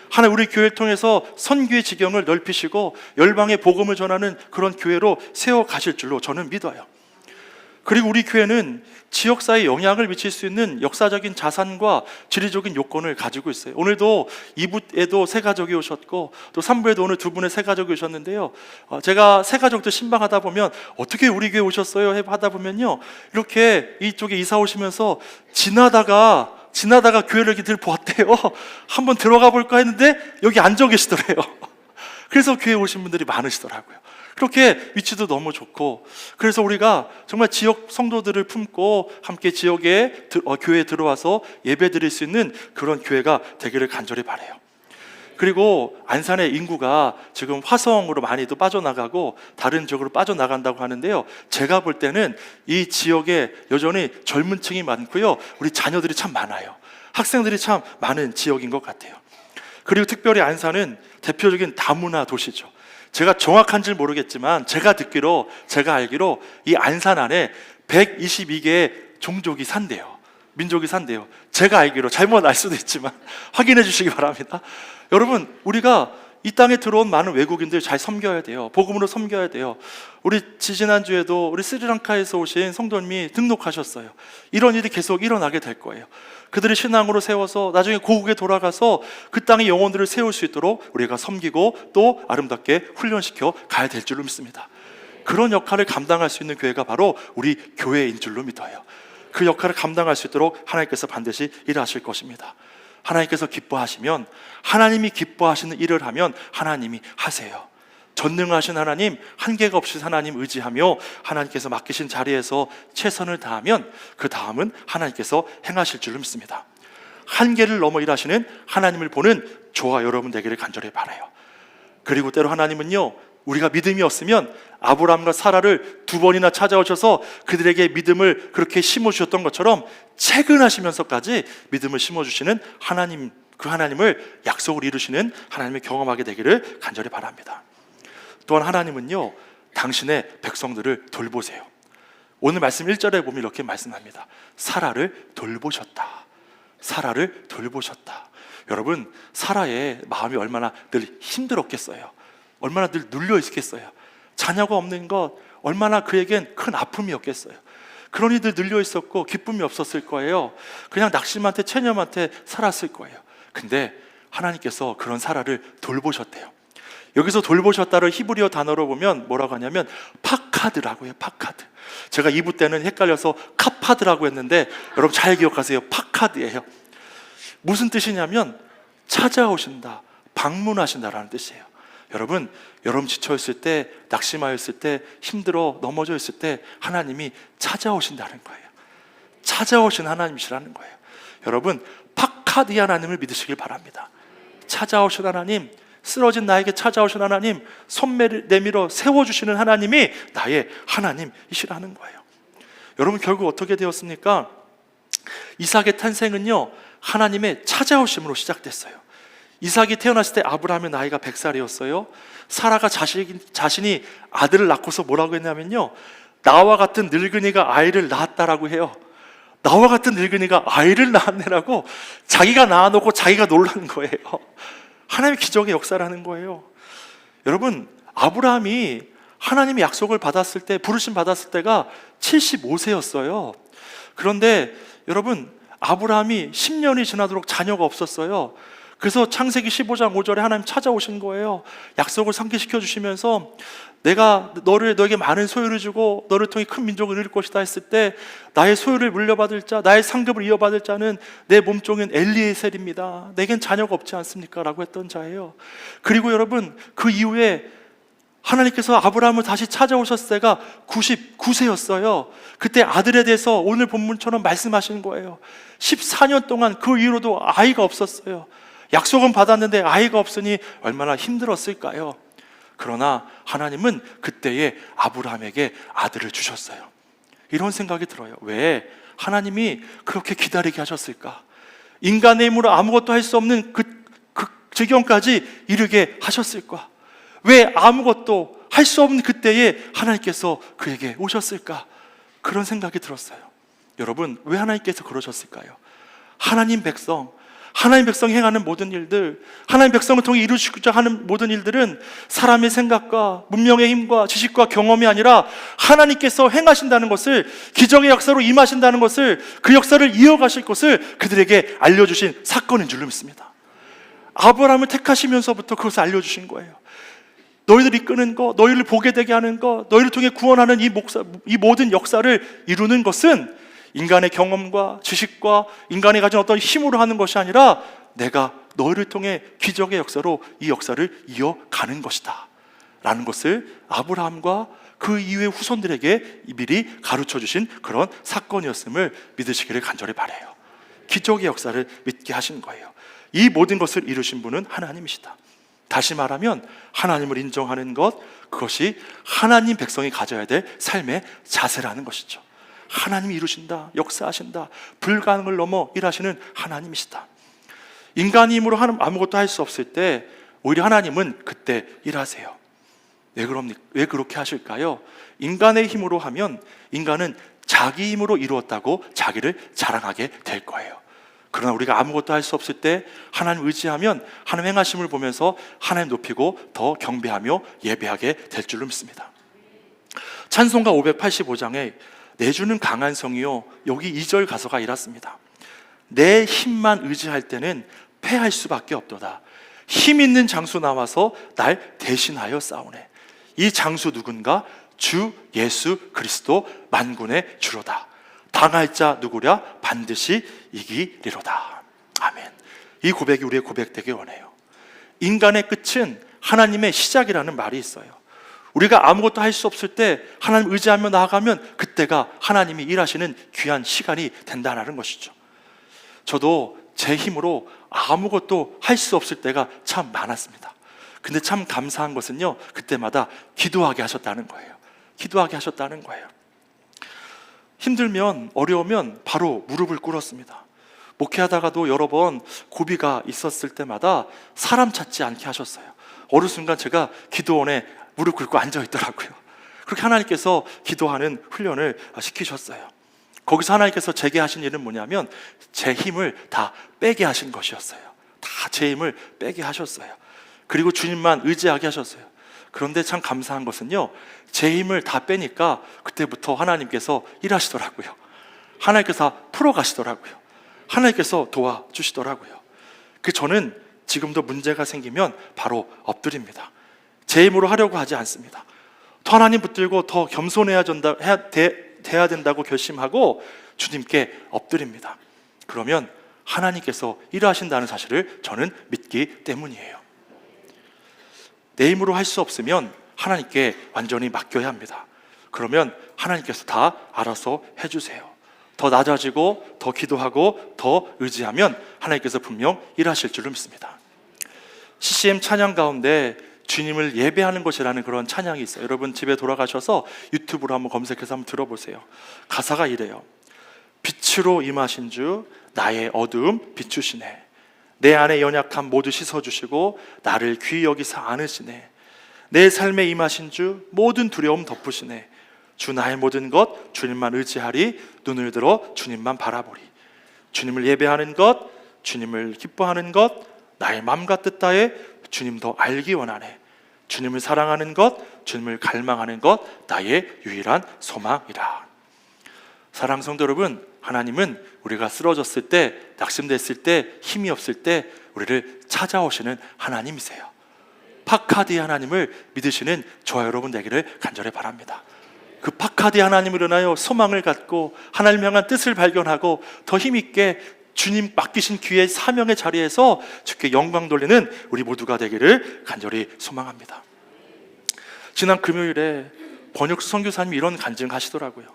하나님, 우리 교회를 통해서 선교의 지경을 넓히시고 열방의 복음을 전하는 그런 교회로 세워 가실 줄로 저는 믿어요. 그리고 우리 교회는 지역사회에 영향을 미칠 수 있는 역사적인 자산과 지리적인 요건을 가지고 있어요. 오늘도 2부에도 세 가족이 오셨고 또 3부에도 오늘 두 분의 세 가족이 오셨는데요, 제가 세 가족들 신방하다 보면 어떻게 우리 교회 오셨어요? 하다 보면요, 이렇게 이쪽에 이사 오시면서 지나다가 교회를 이렇게 늘 보았대요. 한번 들어가 볼까 했는데 여기 앉아 계시더래요. 그래서 교회 오신 분들이 많으시더라고요. 그렇게 위치도 너무 좋고, 그래서 우리가 정말 지역 성도들을 품고 함께 지역에 교회에 들어와서 예배 드릴 수 있는 그런 교회가 되기를 간절히 바라요. 그리고 안산의 인구가 지금 화성으로 많이도 빠져나가고 다른 지역으로 빠져나간다고 하는데요, 제가 볼 때는 이 지역에 여전히 젊은 층이 많고요, 우리 자녀들이 참 많아요. 학생들이 참 많은 지역인 것 같아요. 그리고 특별히 안산은 대표적인 다문화 도시죠. 제가 정확한지 모르겠지만 제가 알기로 이 안산 안에 122개의 종족이 산대요. 민족이 산대요. 제가 알기로, 잘못 알 수도 있지만 확인해 주시기 바랍니다. 여러분, 우리가 이 땅에 들어온 많은 외국인들 잘 섬겨야 돼요. 복음으로 섬겨야 돼요. 우리 지지난주에도 우리 스리랑카에서 오신 성도님이 등록하셨어요. 이런 일이 계속 일어나게 될 거예요. 그들을 신앙으로 세워서 나중에 고국에 돌아가서 그 땅의 영혼들을 세울 수 있도록 우리가 섬기고 또 아름답게 훈련시켜 가야 될 줄로 믿습니다. 그런 역할을 감당할 수 있는 교회가 바로 우리 교회인 줄로 믿어요. 그 역할을 감당할 수 있도록 하나님께서 반드시 일하실 것입니다. 하나님께서 기뻐하시면, 하나님이 기뻐하시는 일을 하면 하나님이 하세요. 전능하신 하나님, 한계가 없으신 하나님 의지하며 하나님께서 맡기신 자리에서 최선을 다하면 그 다음은 하나님께서 행하실 줄로 믿습니다. 한계를 넘어 일하시는 하나님을 보는 저와 여러분 되기를 간절히 바라요. 그리고 때로 하나님은요, 우리가 믿음이 없으면 아브라함과 사라를 2번이나 찾아오셔서 그들에게 믿음을 그렇게 심어주셨던 것처럼 채근하시면서까지 믿음을 심어주시는 하나님, 그 하나님을 약속을 이루시는 하나님을 경험하게 되기를 간절히 바랍니다. 또한 하나님은요, 당신의 백성들을 돌보세요. 오늘 말씀 1절에 보면 이렇게 말씀합니다. 사라를 돌보셨다. 사라를 돌보셨다. 여러분, 사라의 마음이 얼마나 늘 힘들었겠어요. 얼마나 늘 눌려 있겠어요. 자녀가 없는 것, 얼마나 그에겐 큰 아픔이었겠어요. 그러니 늘 눌려 있었고 기쁨이 없었을 거예요. 그냥 낙심한테 체념한테 살았을 거예요. 근데 하나님께서 그런 사라를 돌보셨대요. 여기서 돌보셨다를 히브리어 단어로 보면 뭐라고 하냐면 파카드라고 해요. 파카드. 제가 2부 때는 헷갈려서 카파드라고 했는데 여러분 잘 기억하세요. 파카드예요. 무슨 뜻이냐면 찾아오신다, 방문하신다라는 뜻이에요. 여러분 지쳐있을 때, 낙심하였을 때, 힘들어 넘어져 있을 때 하나님이 찾아오신다는 거예요. 찾아오신 하나님이시라는 거예요. 여러분, 파카디 하나님을 믿으시길 바랍니다. 찾아오신 하나님, 쓰러진 나에게 찾아오신 하나님, 손 내밀어 세워주시는 하나님이 나의 하나님이시라는 거예요. 여러분, 결국 어떻게 되었습니까? 이삭의 탄생은요, 하나님의 찾아오심으로 시작됐어요. 이삭이 태어났을 때 아브라함의 나이가 100살이었어요. 사라가 자신이 아들을 낳고서 뭐라고 했냐면요, 나와 같은 늙은이가 아이를 낳았다라고 해요. 나와 같은 늙은이가 아이를 낳았네라고 자기가 낳아놓고 자기가 놀라는 거예요. 하나님의 기적의 역사라는 거예요. 여러분, 아브라함이 하나님의 약속을 받았을 때, 부르심 받았을 때가 75세였어요. 그런데 여러분, 아브라함이 10년이 지나도록 자녀가 없었어요. 그래서 창세기 15장 5절에 하나님 찾아오신 거예요. 약속을 상기시켜 주시면서 내가 너에게 많은 소유를 주고 너를 통해 큰 민족을 이룰 것이다 했을 때, 나의 소유를 물려받을 자, 나의 상급을 이어받을 자는 내 몸종인 엘리에셀입니다. 내겐 자녀가 없지 않습니까? 라고 했던 자예요. 그리고 여러분, 그 이후에 하나님께서 아브라함을 다시 찾아오셨을 때가 99세였어요. 그때 아들에 대해서 오늘 본문처럼 말씀하시는 거예요. 14년 동안 그 이후로도 아이가 없었어요. 약속은 받았는데 아이가 없으니 얼마나 힘들었을까요? 그러나 하나님은 그때에 아브라함에게 아들을 주셨어요. 이런 생각이 들어요. 왜 하나님이 그렇게 기다리게 하셨을까? 인간의 힘으로 아무것도 할 수 없는 그 지경까지 이르게 하셨을까? 왜 아무것도 할 수 없는 그때에 하나님께서 그에게 오셨을까? 그런 생각이 들었어요. 여러분, 왜 하나님께서 그러셨을까요? 하나님 백성이 행하는 모든 일들, 하나님 백성을 통해 이루시고자 하는 모든 일들은 사람의 생각과 문명의 힘과 지식과 경험이 아니라 하나님께서 행하신다는 것을, 기적의 역사로 임하신다는 것을, 그 역사를 이어가실 것을 그들에게 알려주신 사건인 줄로 믿습니다. 아브라함을 택하시면서부터 그것을 알려주신 거예요. 너희들이 이끄는 것, 너희를 보게 되게 하는 것, 너희를 통해 구원하는 이 모든 역사를 이루는 것은 인간의 경험과 지식과 인간이 가진 어떤 힘으로 하는 것이 아니라 내가 너희를 통해 기적의 역사로 이 역사를 이어가는 것이다 라는 것을 아브라함과 그 이후의 후손들에게 미리 가르쳐 주신 그런 사건이었음을 믿으시기를 간절히 바라요. 기적의 역사를 믿게 하신 거예요. 이 모든 것을 이루신 분은 하나님이시다. 다시 말하면 하나님을 인정하는 것, 그것이 하나님 백성이 가져야 될 삶의 자세라는 것이죠. 하나님이 이루신다, 역사하신다, 불가능을 넘어 일하시는 하나님이시다. 인간의 힘으로 아무것도 할 수 없을 때 오히려 하나님은 그때 일하세요. 왜 그렇게 하실까요? 인간의 힘으로 하면 인간은 자기 힘으로 이루었다고 자기를 자랑하게 될 거예요. 그러나 우리가 아무것도 할 수 없을 때 하나님 의지하면 하나님 행하심을 보면서 하나님 높이고 더 경배하며 예배하게 될 줄로 믿습니다. 찬송가 585장에 내주는 강한 성이요, 여기 2절 가사가 이렇습니다. 내 힘만 의지할 때는 패할 수밖에 없도다. 힘 있는 장수 나와서 날 대신하여 싸우네. 이 장수 누군가? 주 예수 그리스도 만군의 주로다. 당할 자 누구랴? 반드시 이기리로다. 아멘. 이 고백이 우리의 고백 되길 원해요. 인간의 끝은 하나님의 시작이라는 말이 있어요. 우리가 아무것도 할 수 없을 때 하나님 의지하며 나아가면 그때가 하나님이 일하시는 귀한 시간이 된다는 것이죠. 저도 제 힘으로 아무것도 할 수 없을 때가 참 많았습니다. 근데 참 감사한 것은요, 그때마다 기도하게 하셨다는 거예요. 기도하게 하셨다는 거예요. 힘들면, 어려우면 바로 무릎을 꿇었습니다. 목회하다가도 여러 번 고비가 있었을 때마다 사람 찾지 않게 하셨어요. 어느 순간 제가 기도원에 무릎 꿇고 앉아 있더라고요. 그렇게 하나님께서 기도하는 훈련을 시키셨어요. 거기서 하나님께서 제게 하신 일은 뭐냐면 제 힘을 다 빼게 하신 것이었어요. 다 제 힘을 빼게 하셨어요. 그리고 주님만 의지하게 하셨어요. 그런데 참 감사한 것은요, 제 힘을 다 빼니까 그때부터 하나님께서 일하시더라고요. 하나님께서 풀어가시더라고요. 하나님께서 도와주시더라고요. 저는 지금도 문제가 생기면 바로 엎드립니다. 제 힘으로 하려고 하지 않습니다. 더 하나님 붙들고 더 겸손해야 돼야 된다고 결심하고 주님께 엎드립니다. 그러면 하나님께서 일하신다는 사실을 저는 믿기 때문이에요. 내 힘으로 할 수 없으면 하나님께 완전히 맡겨야 합니다. 그러면 하나님께서 다 알아서 해주세요. 더 낮아지고 더 기도하고 더 의지하면 하나님께서 분명 일하실 줄을 믿습니다. CCM 찬양 가운데 주님을 예배하는 것이라는 그런 찬양이 있어요. 여러분 집에 돌아가셔서 유튜브로 한번 검색해서 한번 들어보세요. 가사가 이래요. 빛으로 임하신 주 나의 어두움 비추시네. 내 안의 연약함 모두 씻어주시고 나를 귀히 여기사 안으시네. 내 삶에 임하신 주 모든 두려움 덮으시네. 주 나의 모든 것 주님만 의지하리. 눈을 들어 주님만 바라보리. 주님을 예배하는 것, 주님을 기뻐하는 것, 나의 마음과 뜻 다해 주님 더 알기 원하네. 주님을 사랑하는 것, 주님을 갈망하는 것, 나의 유일한 소망이라. 사랑하는 성도 여러분, 하나님은 우리가 쓰러졌을 때, 낙심됐을 때, 힘이 없을 때 우리를 찾아오시는 하나님이세요. 파카디의 하나님을 믿으시는 저와 여러분 되기를 간절히 바랍니다. 그 파카디 하나님을 인하여 소망을 갖고 하나님 향한 뜻을 발견하고 더 힘있게 주님 맡기신 귀의 사명의 자리에서 주께 영광 돌리는 우리 모두가 되기를 간절히 소망합니다. 지난 금요일에 번역수 선교사님이 이런 간증하시더라고요.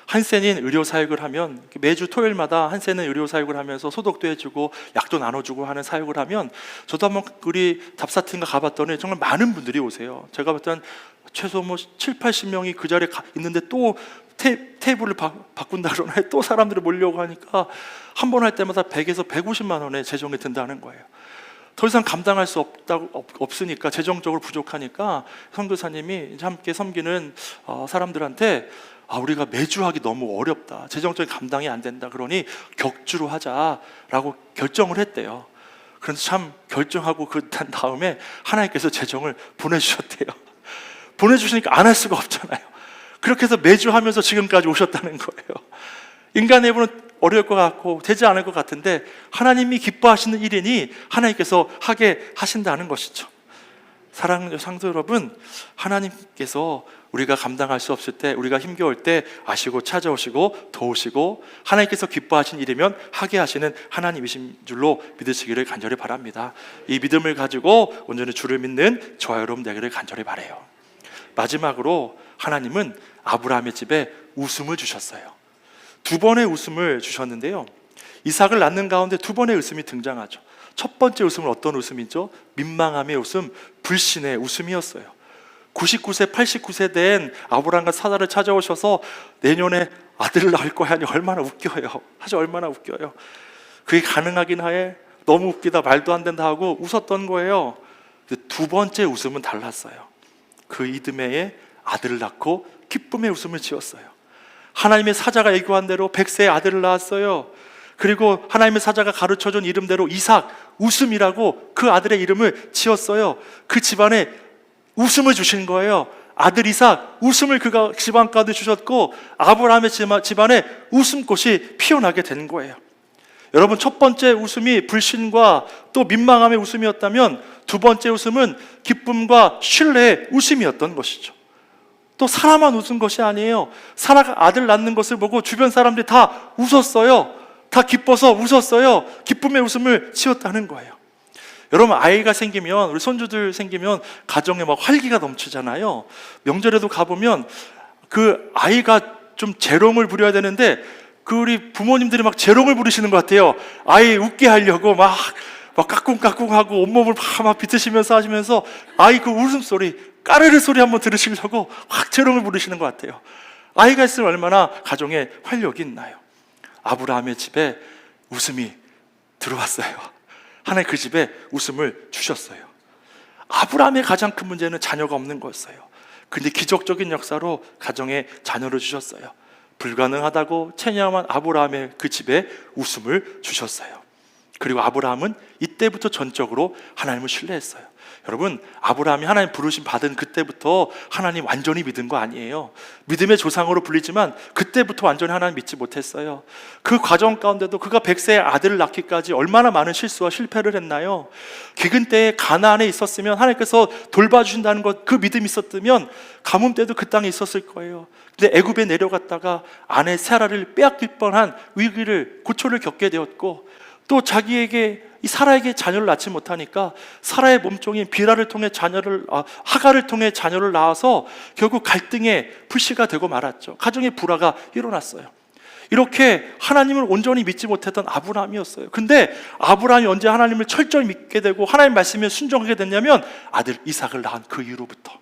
한센인 의료사역을 하면 매주 토요일마다 한센은 의료사역을 하면서 소독도 해주고 약도 나눠주고 하는 사역을 하면 저도 한번 우리 답사팀과 가봤더니 정말 많은 분들이 오세요. 제가 봤던 최소 7, 80명이 그 자리에 있는데 또 테이블을 바꾼다 그러나 또 사람들이 몰려오고 하니까 한 번 할 때마다 100에서 150만 원의 재정이 든다는 거예요. 더 이상 감당할 수 없으니까, 재정적으로 부족하니까 선교사님이 함께 섬기는 사람들한테 우리가 매주 하기 너무 어렵다, 재정적인 감당이 안 된다, 그러니 격주로 하자라고 결정을 했대요. 그래서 참 결정하고 그 다음에 하나님께서 재정을 보내주셨대요. 보내주시니까 안 할 수가 없잖아요. 그렇게 해서 매주 하면서 지금까지 오셨다는 거예요. 인간의 입으로는 어려울 것 같고 되지 않을 것 같은데 하나님이 기뻐하시는 일이니 하나님께서 하게 하신다는 것이죠. 사랑하는 성도 여러분, 하나님께서 우리가 감당할 수 없을 때, 우리가 힘겨울 때 아시고 찾아오시고 도우시고 하나님께서 기뻐하신 일이면 하게 하시는 하나님이신 줄로 믿으시기를 간절히 바랍니다. 이 믿음을 가지고 온전히 주를 믿는 저와 여러분 되기를 간절히 바라요. 마지막으로 하나님은 아브라함의 집에 웃음을 주셨어요. 2번의 웃음을 주셨는데요, 이삭을 낳는 가운데 2번의 웃음이 등장하죠. 첫 번째 웃음은 어떤 웃음이죠? 민망함의 웃음, 불신의 웃음이었어요. 99세, 89세 된 아브라함과 사라를 찾아오셔서 내년에 아들을 낳을 거야 하니 얼마나 웃겨요. 사실 얼마나 웃겨요. 그게 가능하긴 하에 너무 웃기다, 말도 안 된다 하고 웃었던 거예요. 근데 2번째 웃음은 달랐어요. 그 이듬해에 아들을 낳고 기쁨의 웃음을 지었어요. 하나님의 사자가 예고한 대로 100세의 아들을 낳았어요. 그리고 하나님의 사자가 가르쳐준 이름대로 이삭, 웃음이라고 그 아들의 이름을 지었어요. 그 집안에 웃음을 주신 거예요. 아들 이삭, 웃음을 그가 집안 가운데 주셨고 아브라함의 집안에 웃음꽃이 피어나게 된 거예요. 여러분, 첫 번째 웃음이 불신과 또 민망함의 웃음이었다면 2번째 웃음은 기쁨과 신뢰의 웃음이었던 것이죠. 또 사라만 웃은 것이 아니에요. 사라가 아들 낳는 것을 보고 주변 사람들이 다 웃었어요. 다 기뻐서 웃었어요. 기쁨의 웃음을 지었다는 거예요. 여러분, 아이가 생기면, 우리 손주들 생기면 가정에 막 활기가 넘치잖아요. 명절에도 가보면 그 아이가 좀 재롱을 부려야 되는데 그 우리 부모님들이 막 재롱을 부리시는 것 같아요. 아이 웃게 하려고 막 까꿍까꿍하고 온몸을 막 비트시면서 하시면서 아이 그 웃음소리, 까르르 소리 한번 들으시려고 확 재롱을 부르시는 것 같아요. 아이가 있으면 얼마나 가정에 활력이 있나요? 아브라함의 집에 웃음이 들어왔어요. 하나님 그 집에 웃음을 주셨어요. 아브라함의 가장 큰 문제는 자녀가 없는 거였어요. 근데 기적적인 역사로 가정에 자녀를 주셨어요. 불가능하다고 체념한 아브라함의 그 집에 웃음을 주셨어요. 그리고 아브라함은 이때부터 전적으로 하나님을 신뢰했어요. 여러분, 아브라함이 하나님 부르심 받은 그때부터 하나님 완전히 믿은 거 아니에요. 믿음의 조상으로 불리지만 그때부터 완전히 하나님 믿지 못했어요. 그 과정 가운데도 그가 100세의 아들을 낳기까지 얼마나 많은 실수와 실패를 했나요? 기근 때에 가나안에 있었으면 하나님께서 돌봐주신다는 것, 그 믿음이 있었다면 가뭄 때도 그 땅에 있었을 거예요. 근데 애굽에 내려갔다가 아내 사라를 빼앗길 뻔한 위기를, 고초를 겪게 되었고 또 자기에게 이 사라에게 자녀를 낳지 못하니까 사라의 몸종인 비라를 통해 하가를 통해 자녀를 낳아서 결국 갈등의 불씨가 되고 말았죠. 가정의 불화가 일어났어요. 이렇게 하나님을 온전히 믿지 못했던 아브라함이었어요. 근데 아브라함이 언제 하나님을 철저히 믿게 되고 하나님 말씀에 순종하게 됐냐면 아들 이삭을 낳은 그 이후로부터.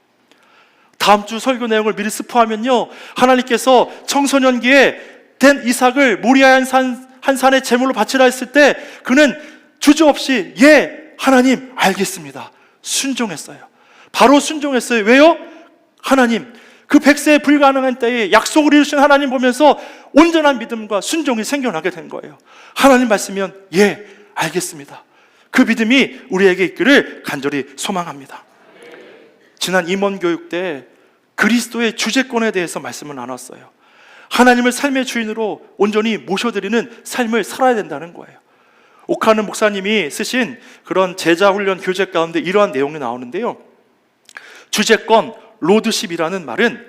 다음 주 설교 내용을 미리 스포하면요, 하나님께서 청소년기에 된 이삭을 모리아의 한 산에 제물로 바치라 했을 때 그는 주저없이 예, 하나님 알겠습니다, 순종했어요. 바로 순종했어요. 왜요? 하나님, 그 100세에 불가능한 때에 약속을 이루신 하나님 보면서 온전한 믿음과 순종이 생겨나게 된 거예요. 하나님 말씀이면 예, 알겠습니다. 그 믿음이 우리에게 있기를 간절히 소망합니다. 지난 임원 교육 때 그리스도의 주재권에 대해서 말씀을 나눴어요. 하나님을 삶의 주인으로 온전히 모셔드리는 삶을 살아야 된다는 거예요. 오카는 목사님이 쓰신 그런 제자훈련 교재 가운데 이러한 내용이 나오는데요, 주재권, 로드십이라는 말은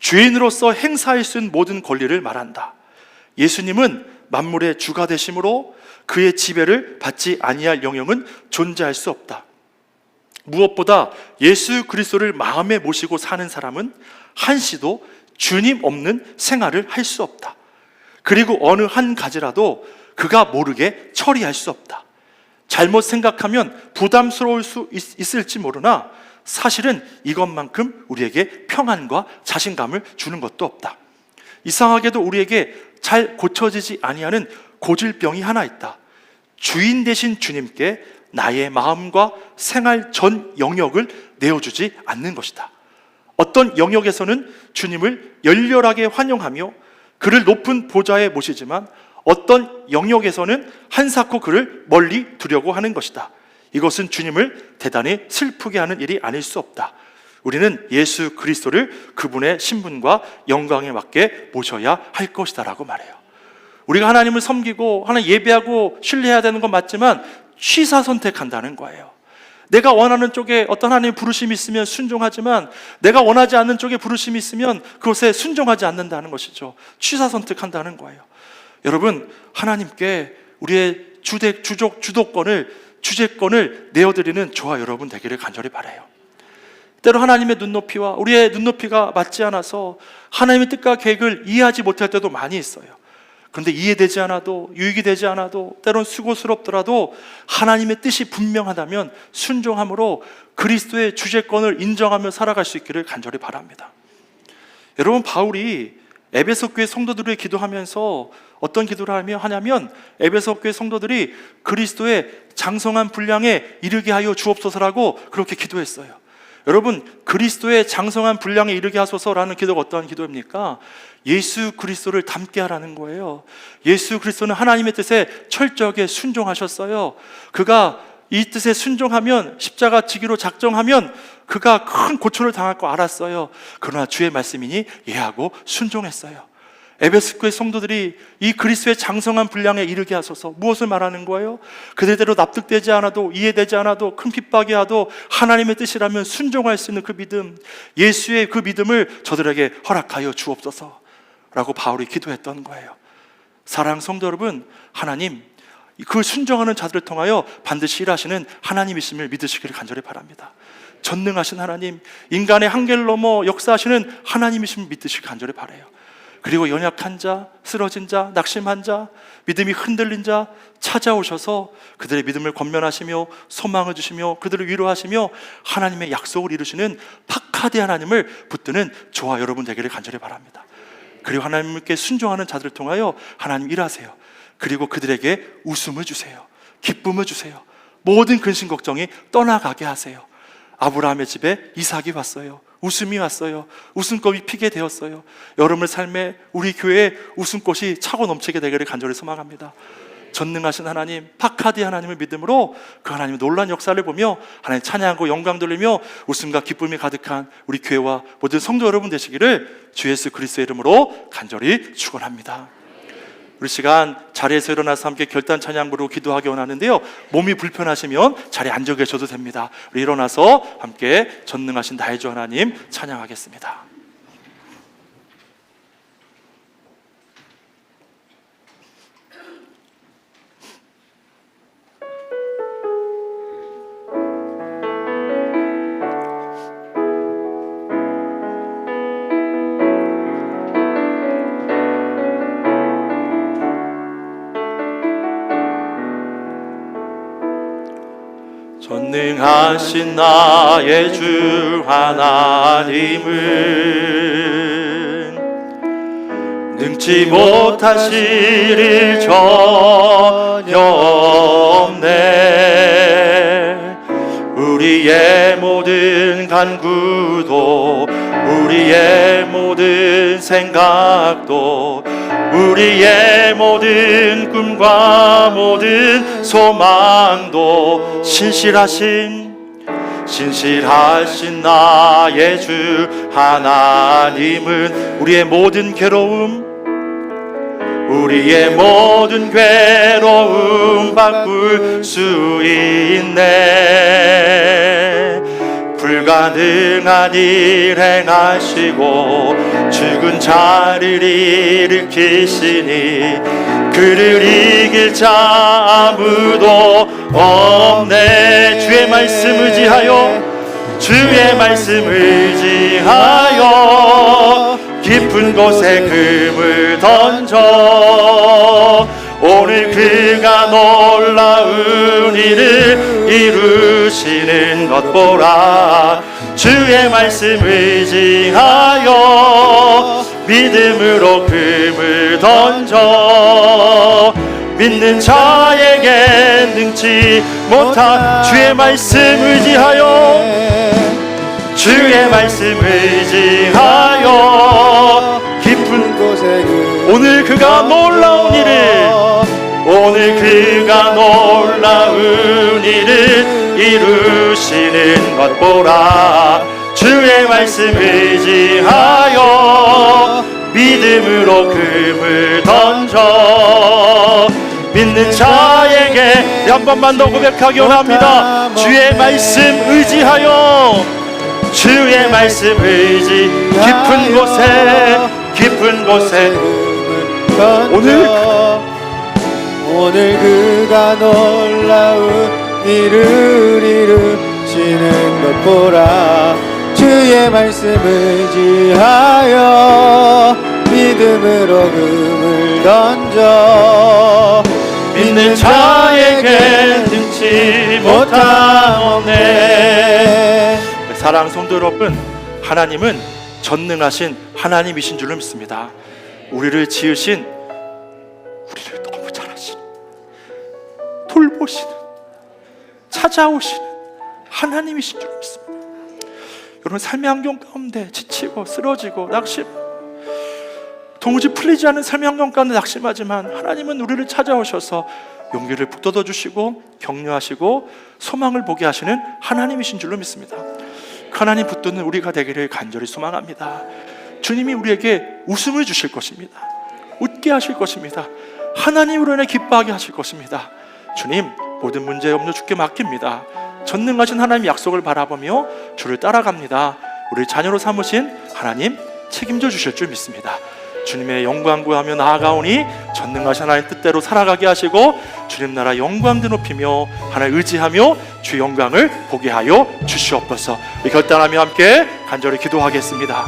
주인으로서 행사할 수 있는 모든 권리를 말한다. 예수님은 만물의 주가 되심으로 그의 지배를 받지 아니할 영역은 존재할 수 없다. 무엇보다 예수 그리스도를 마음에 모시고 사는 사람은 한시도 주님 없는 생활을 할 수 없다. 그리고 어느 한 가지라도 그가 모르게 처리할 수 없다. 잘못 생각하면 부담스러울 수 있을지 모르나 사실은 이것만큼 우리에게 평안과 자신감을 주는 것도 없다. 이상하게도 우리에게 잘 고쳐지지 아니하는 고질병이 하나 있다. 주인 되신 주님께 나의 마음과 생활 전 영역을 내어주지 않는 것이다. 어떤 영역에서는 주님을 열렬하게 환영하며 그를 높은 보좌에 모시지만 어떤 영역에서는 한사코 그를 멀리 두려고 하는 것이다. 이것은 주님을 대단히 슬프게 하는 일이 아닐 수 없다. 우리는 예수 그리스도를 그분의 신분과 영광에 맞게 모셔야 할 것이다 라고 말해요. 우리가 하나님을 섬기고 하나님 예배하고 신뢰해야 되는 건 맞지만 취사 선택한다는 거예요. 내가 원하는 쪽에 어떤 하나님의 부르심이 있으면 순종하지만 내가 원하지 않는 쪽에 부르심이 있으면 그것에 순종하지 않는다는 것이죠. 취사 선택한다는 거예요. 여러분, 하나님께 우리의 주재권을 내어드리는 저와 여러분 되기를 간절히 바라요. 때로 하나님의 눈높이와 우리의 눈높이가 맞지 않아서 하나님의 뜻과 계획을 이해하지 못할 때도 많이 있어요. 그런데 이해되지 않아도, 유익이 되지 않아도, 때론 수고스럽더라도 하나님의 뜻이 분명하다면 순종함으로 그리스도의 주재권을 인정하며 살아갈 수 있기를 간절히 바랍니다. 여러분, 바울이 에베소 교회 성도들을 기도하면서 어떤 기도를 하냐면 에베소 교회 성도들이 그리스도의 장성한 분량에 이르게 하여 주옵소서라고 그렇게 기도했어요. 여러분, 그리스도의 장성한 분량에 이르게 하소서라는 기도가 어떠한 기도입니까? 예수 그리스도를 닮게 하라는 거예요. 예수 그리스도는 하나님의 뜻에 철저하게 순종하셨어요. 그가 이 뜻에 순종하면, 십자가 지기로 작정하면 그가 큰 고초를 당할 거 알았어요. 그러나 주의 말씀이니 예하고 순종했어요. 에베소 교회 성도들이 이 그리스도의 장성한 분량에 이르게 하소서. 무엇을 말하는 거예요? 그대로 납득되지 않아도, 이해되지 않아도, 큰 핍박이 와도 하나님의 뜻이라면 순종할 수 있는 그 믿음, 예수의 그 믿음을 저들에게 허락하여 주옵소서 라고 바울이 기도했던 거예요. 사랑하는 성도 여러분, 하나님 그 순종하는 자들을 통하여 반드시 일하시는 하나님이심을 믿으시기를 간절히 바랍니다. 전능하신 하나님, 인간의 한계를 넘어 역사하시는 하나님이심을 믿으시기를 간절히 바라요. 그리고 연약한 자, 쓰러진 자, 낙심한 자, 믿음이 흔들린 자 찾아오셔서 그들의 믿음을 권면하시며 소망을 주시며 그들을 위로하시며 하나님의 약속을 이루시는 파카디 하나님을 붙드는 저와 여러분 되기를 간절히 바랍니다. 그리고 하나님께 순종하는 자들을 통하여 하나님 일하세요. 그리고 그들에게 웃음을 주세요. 기쁨을 주세요. 모든 근심 걱정이 떠나가게 하세요. 아브라함의 집에 이삭이 왔어요. 웃음이 왔어요. 웃음꽃이 피게 되었어요. 여러분의 삶에, 우리 교회에 웃음꽃이 차고 넘치게 되기를 간절히 소망합니다. 전능하신 하나님, 파카디 하나님을 믿음으로 그 하나님의 놀라운 역사를 보며 하나님 찬양하고 영광 돌리며 웃음과 기쁨이 가득한 우리 교회와 모든 성도 여러분 되시기를 주 예수 그리스도의 이름으로 간절히 축원합니다. 우리 시간 자리에서 일어나서 함께 결단 찬양 부르고 기도하기 원하는데요, 몸이 불편하시면 자리에 앉아 계셔도 됩니다. 우리 일어나서 함께 전능하신 나의 주 하나님 찬양하겠습니다. 전능하신 나의 주 하나님은 능치 못하실 일 전혀 없네. 우리의 모든 간구도, 우리의 모든 생각도, 우리의 모든 꿈과 모든 소망도 신실하신 나의 주 하나님은 우리의 모든 괴로움, 우리의 모든 괴로움 바꿀 수 있네. 불가능한 일 행하시고 죽은 자를 일으키시니 그를 이길 자 아무도 없네. 주의 말씀 의지하여, 주의 말씀 의지하여 깊은 곳에 금을 던져 오늘 그가 놀라운 일을 이루시는 것 보라. 주의 말씀 의지하여 믿음으로 금을 던져 믿는 자에게 능치 못한 주의 말씀 의지하여 주의 말씀 의지하여 깊은 곳에 오늘 그가 놀라운 일을 오늘 그가 놀라운 일을 이루시는 것 보라 주의 말씀 의지하여 믿음으로 금을 던져 믿는 자에게 한 번만 더 고백하기 원합니다. 주의 말씀 의지하여 주의 말씀 의지 깊은 곳에 오늘 그가 놀라운 일을 이루시는 것 보라 주의 말씀 의지하여 믿음으로 금을 던져 믿는 자에게 능치 못하오네. 사랑하는 성도 여러분, 하나님은 전능하신 하나님이신 줄로 믿습니다. 우리를 지으신 우리를 너무 잘하시는 돌보시는 찾아오시는 하나님이신 줄로 믿습니다. 여러분 삶의 환경 가운데 지치고 쓰러지고 낙심하고 도무지 풀리지 않는 삶의 환경 가운데 낙심하지만 하나님은 우리를 찾아오셔서 용기를 북돋워 주시고 격려하시고 소망을 보게 하시는 하나님이신 줄로 믿습니다. 하나님 붙드는 우리가 되기를 간절히 소망합니다. 주님이 우리에게 웃음을 주실 것입니다. 웃게 하실 것입니다. 하나님으로 인해 기뻐하게 하실 것입니다. 주님, 모든 문제 염려 주께 맡깁니다. 전능하신 하나님 약속을 바라보며 주를 따라갑니다. 우리 자녀로 삼으신 하나님 책임져 주실 줄 믿습니다. 주님의 영광 구하며 나아가오니 전능하신 하나님 뜻대로 살아가게 하시고 주님 나라 영광도 높이며 하나님 의지하며 주 영광을 보게 하여 주시옵소서. 이 결단하며 함께 간절히 기도하겠습니다.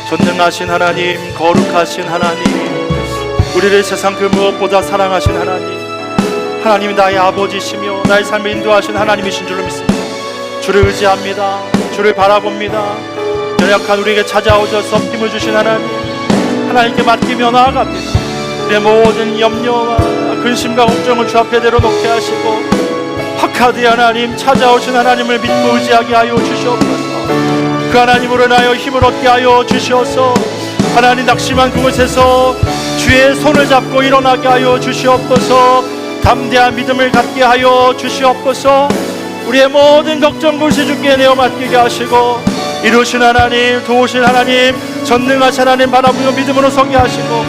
전능하신 하나님, 거룩하신 하나님, 우리를 세상 그 무엇보다 사랑하신 하나님, 하나님이 나의 아버지시며 나의 삶을 인도하신 하나님이신 줄로 믿습니다. 주를 의지합니다. 주를 바라봅니다. 연약한 우리에게 찾아오셔서 힘을 주신 하나님, 하나님께 맡기며 나아갑니다. 내 모든 염려와 근심과 걱정을 주 앞에 내려놓게 하시고 파카드 하나님, 찾아오신 하나님을 믿고 의지하게 하여 주시옵소서. 그 하나님으로 인하여 힘을 얻게 하여 주시옵소서. 하나님 낙심한 그곳에서 주의 손을 잡고 일어나게 하여 주시옵소서. 담대한 믿음을 갖게 하여 주시옵소서. 우리의 모든 걱정 골시 주께 내어 맡기게 하시고 이루신 하나님, 도우신 하나님, 전능하신 하나님 바라보며 믿음으로 서게 하시고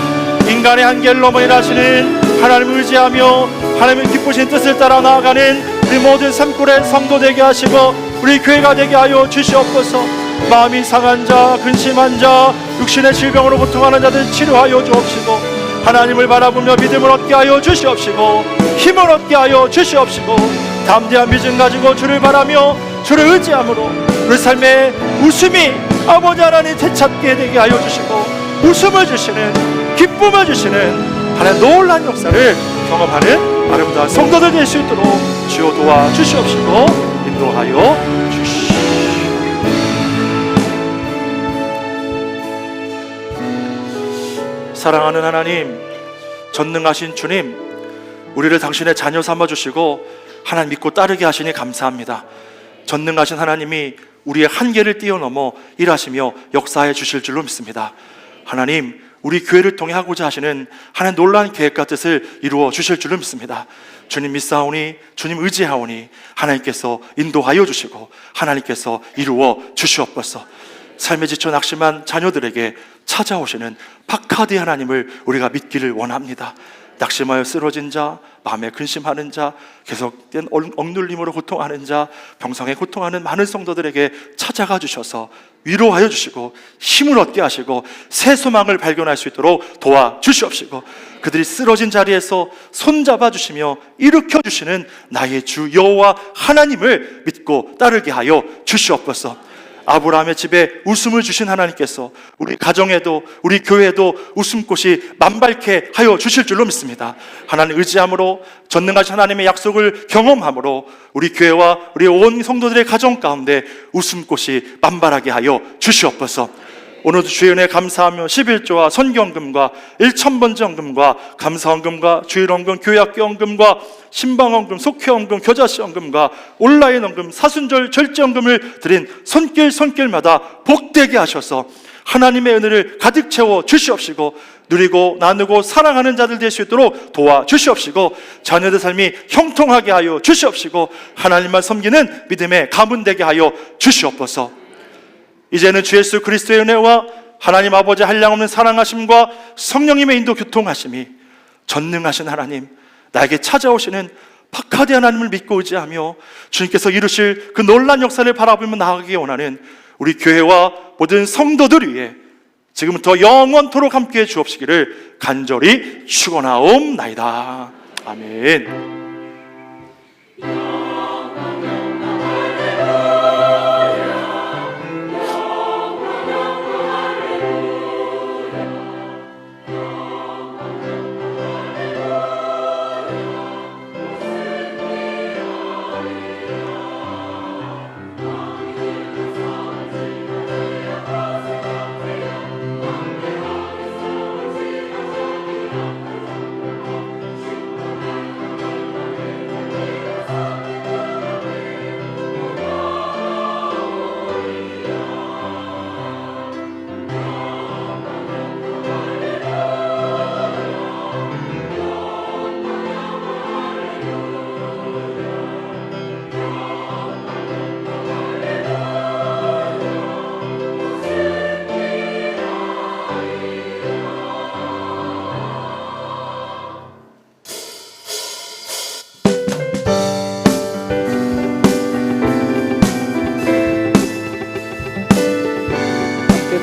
인간의 한계를 넘어 일하시는 하나님을 의지하며 하나님의 기쁘신 뜻을 따라 나아가는 우리 모든 산골의 성도 되게 하시고 우리 교회가 되게 하여 주시옵소서. 마음이 상한 자, 근심한 자, 육신의 질병으로 고통하는 자들 치료하여 주옵시고 하나님을 바라보며 믿음을 얻게 하여 주시옵시고 힘을 얻게 하여 주시옵시고 담대한 믿음 가지고 주를 바라며 주를 의지함으로 우리 삶의 웃음이 아버지 하나님 되찾게 되게 하여 주시고 웃음을 주시는, 기쁨을 주시는 하나님 놀라운 역사를 경험하는 아름다운 성도들 될 수 있도록 주여 도와 주시옵시고 인도하여 주시옵시고. 사랑하는 하나님, 전능하신 주님, 우리를 당신의 자녀 삼아주시고 하나님 믿고 따르게 하시니 감사합니다. 전능하신 하나님이 우리의 한계를 뛰어넘어 일하시며 역사해 주실 줄로 믿습니다. 하나님, 우리 교회를 통해 하고자 하시는 하나님 놀라운 계획과 뜻을 이루어 주실 줄로 믿습니다. 주님 믿사오니, 주님 의지하오니 하나님께서 인도하여 주시고 하나님께서 이루어 주시옵소서. 삶에 지쳐 낙심한 자녀들에게 찾아오시는 파카디 하나님을 우리가 믿기를 원합니다. 낙심하여 쓰러진 자, 마음에 근심하는 자, 계속된 억눌림으로 고통하는 자, 병상에 고통하는 많은 성도들에게 찾아가 주셔서 위로하여 주시고 힘을 얻게 하시고 새 소망을 발견할 수 있도록 도와주시옵시고 그들이 쓰러진 자리에서 손잡아 주시며 일으켜 주시는 나의 주 여호와 하나님을 믿고 따르게 하여 주시옵소서. 아브라함의 집에 웃음을 주신 하나님께서 우리 가정에도 우리 교회에도 웃음꽃이 만발케 하여 주실 줄로 믿습니다. 하나님 의지함으로 전능하신 하나님의 약속을 경험함으로 우리 교회와 우리 온 성도들의 가정 가운데 웃음꽃이 만발하게 하여 주시옵소서. 오늘도 주의 은혜 감사하며 11조와 선교헌금과 1,000번지헌금과 감사헌금과 주일헌금, 교회학교헌금과 신방헌금, 속회헌금, 겨자씨헌금과 온라인헌금, 사순절 절제헌금을 드린 손길마다 복되게 하셔서 하나님의 은혜를 가득 채워 주시옵시고 누리고 나누고 사랑하는 자들 될 수 있도록 도와주시옵시고 자녀들 삶이 형통하게 하여 주시옵시고 하나님만 섬기는 믿음의 가문 되게 하여 주시옵소서. 이제는 주 예수 그리스도의 은혜와 하나님 아버지 한량없는 사랑하심과 성령님의 인도 교통하심이 전능하신 하나님, 나에게 찾아오시는 박하대 하나님을 믿고 의지하며 주님께서 이루실 그 놀라운 역사를 바라보며 나아가기 원하는 우리 교회와 모든 성도들 위해 지금부터 영원토록 함께해 주옵시기를 간절히 축원하옵나이다. 아멘.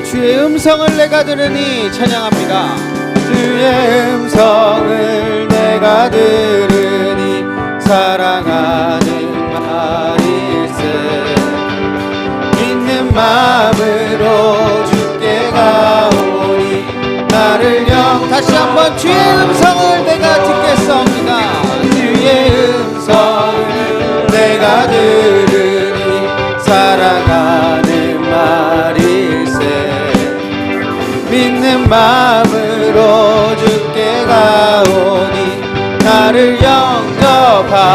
주의 음성을 내가 들으니 찬양합니다. 주의 음성을 내가 들으니 사랑하는 말일세. 믿는 마음으로 주께 가오니 나를 다시 한번 주의 음성을 내가 듣겠습니다. 주의 음성을 내가 들으니 사랑하는 말일세. 믿는 마음으로 주께 가오니 나를 영접하소서.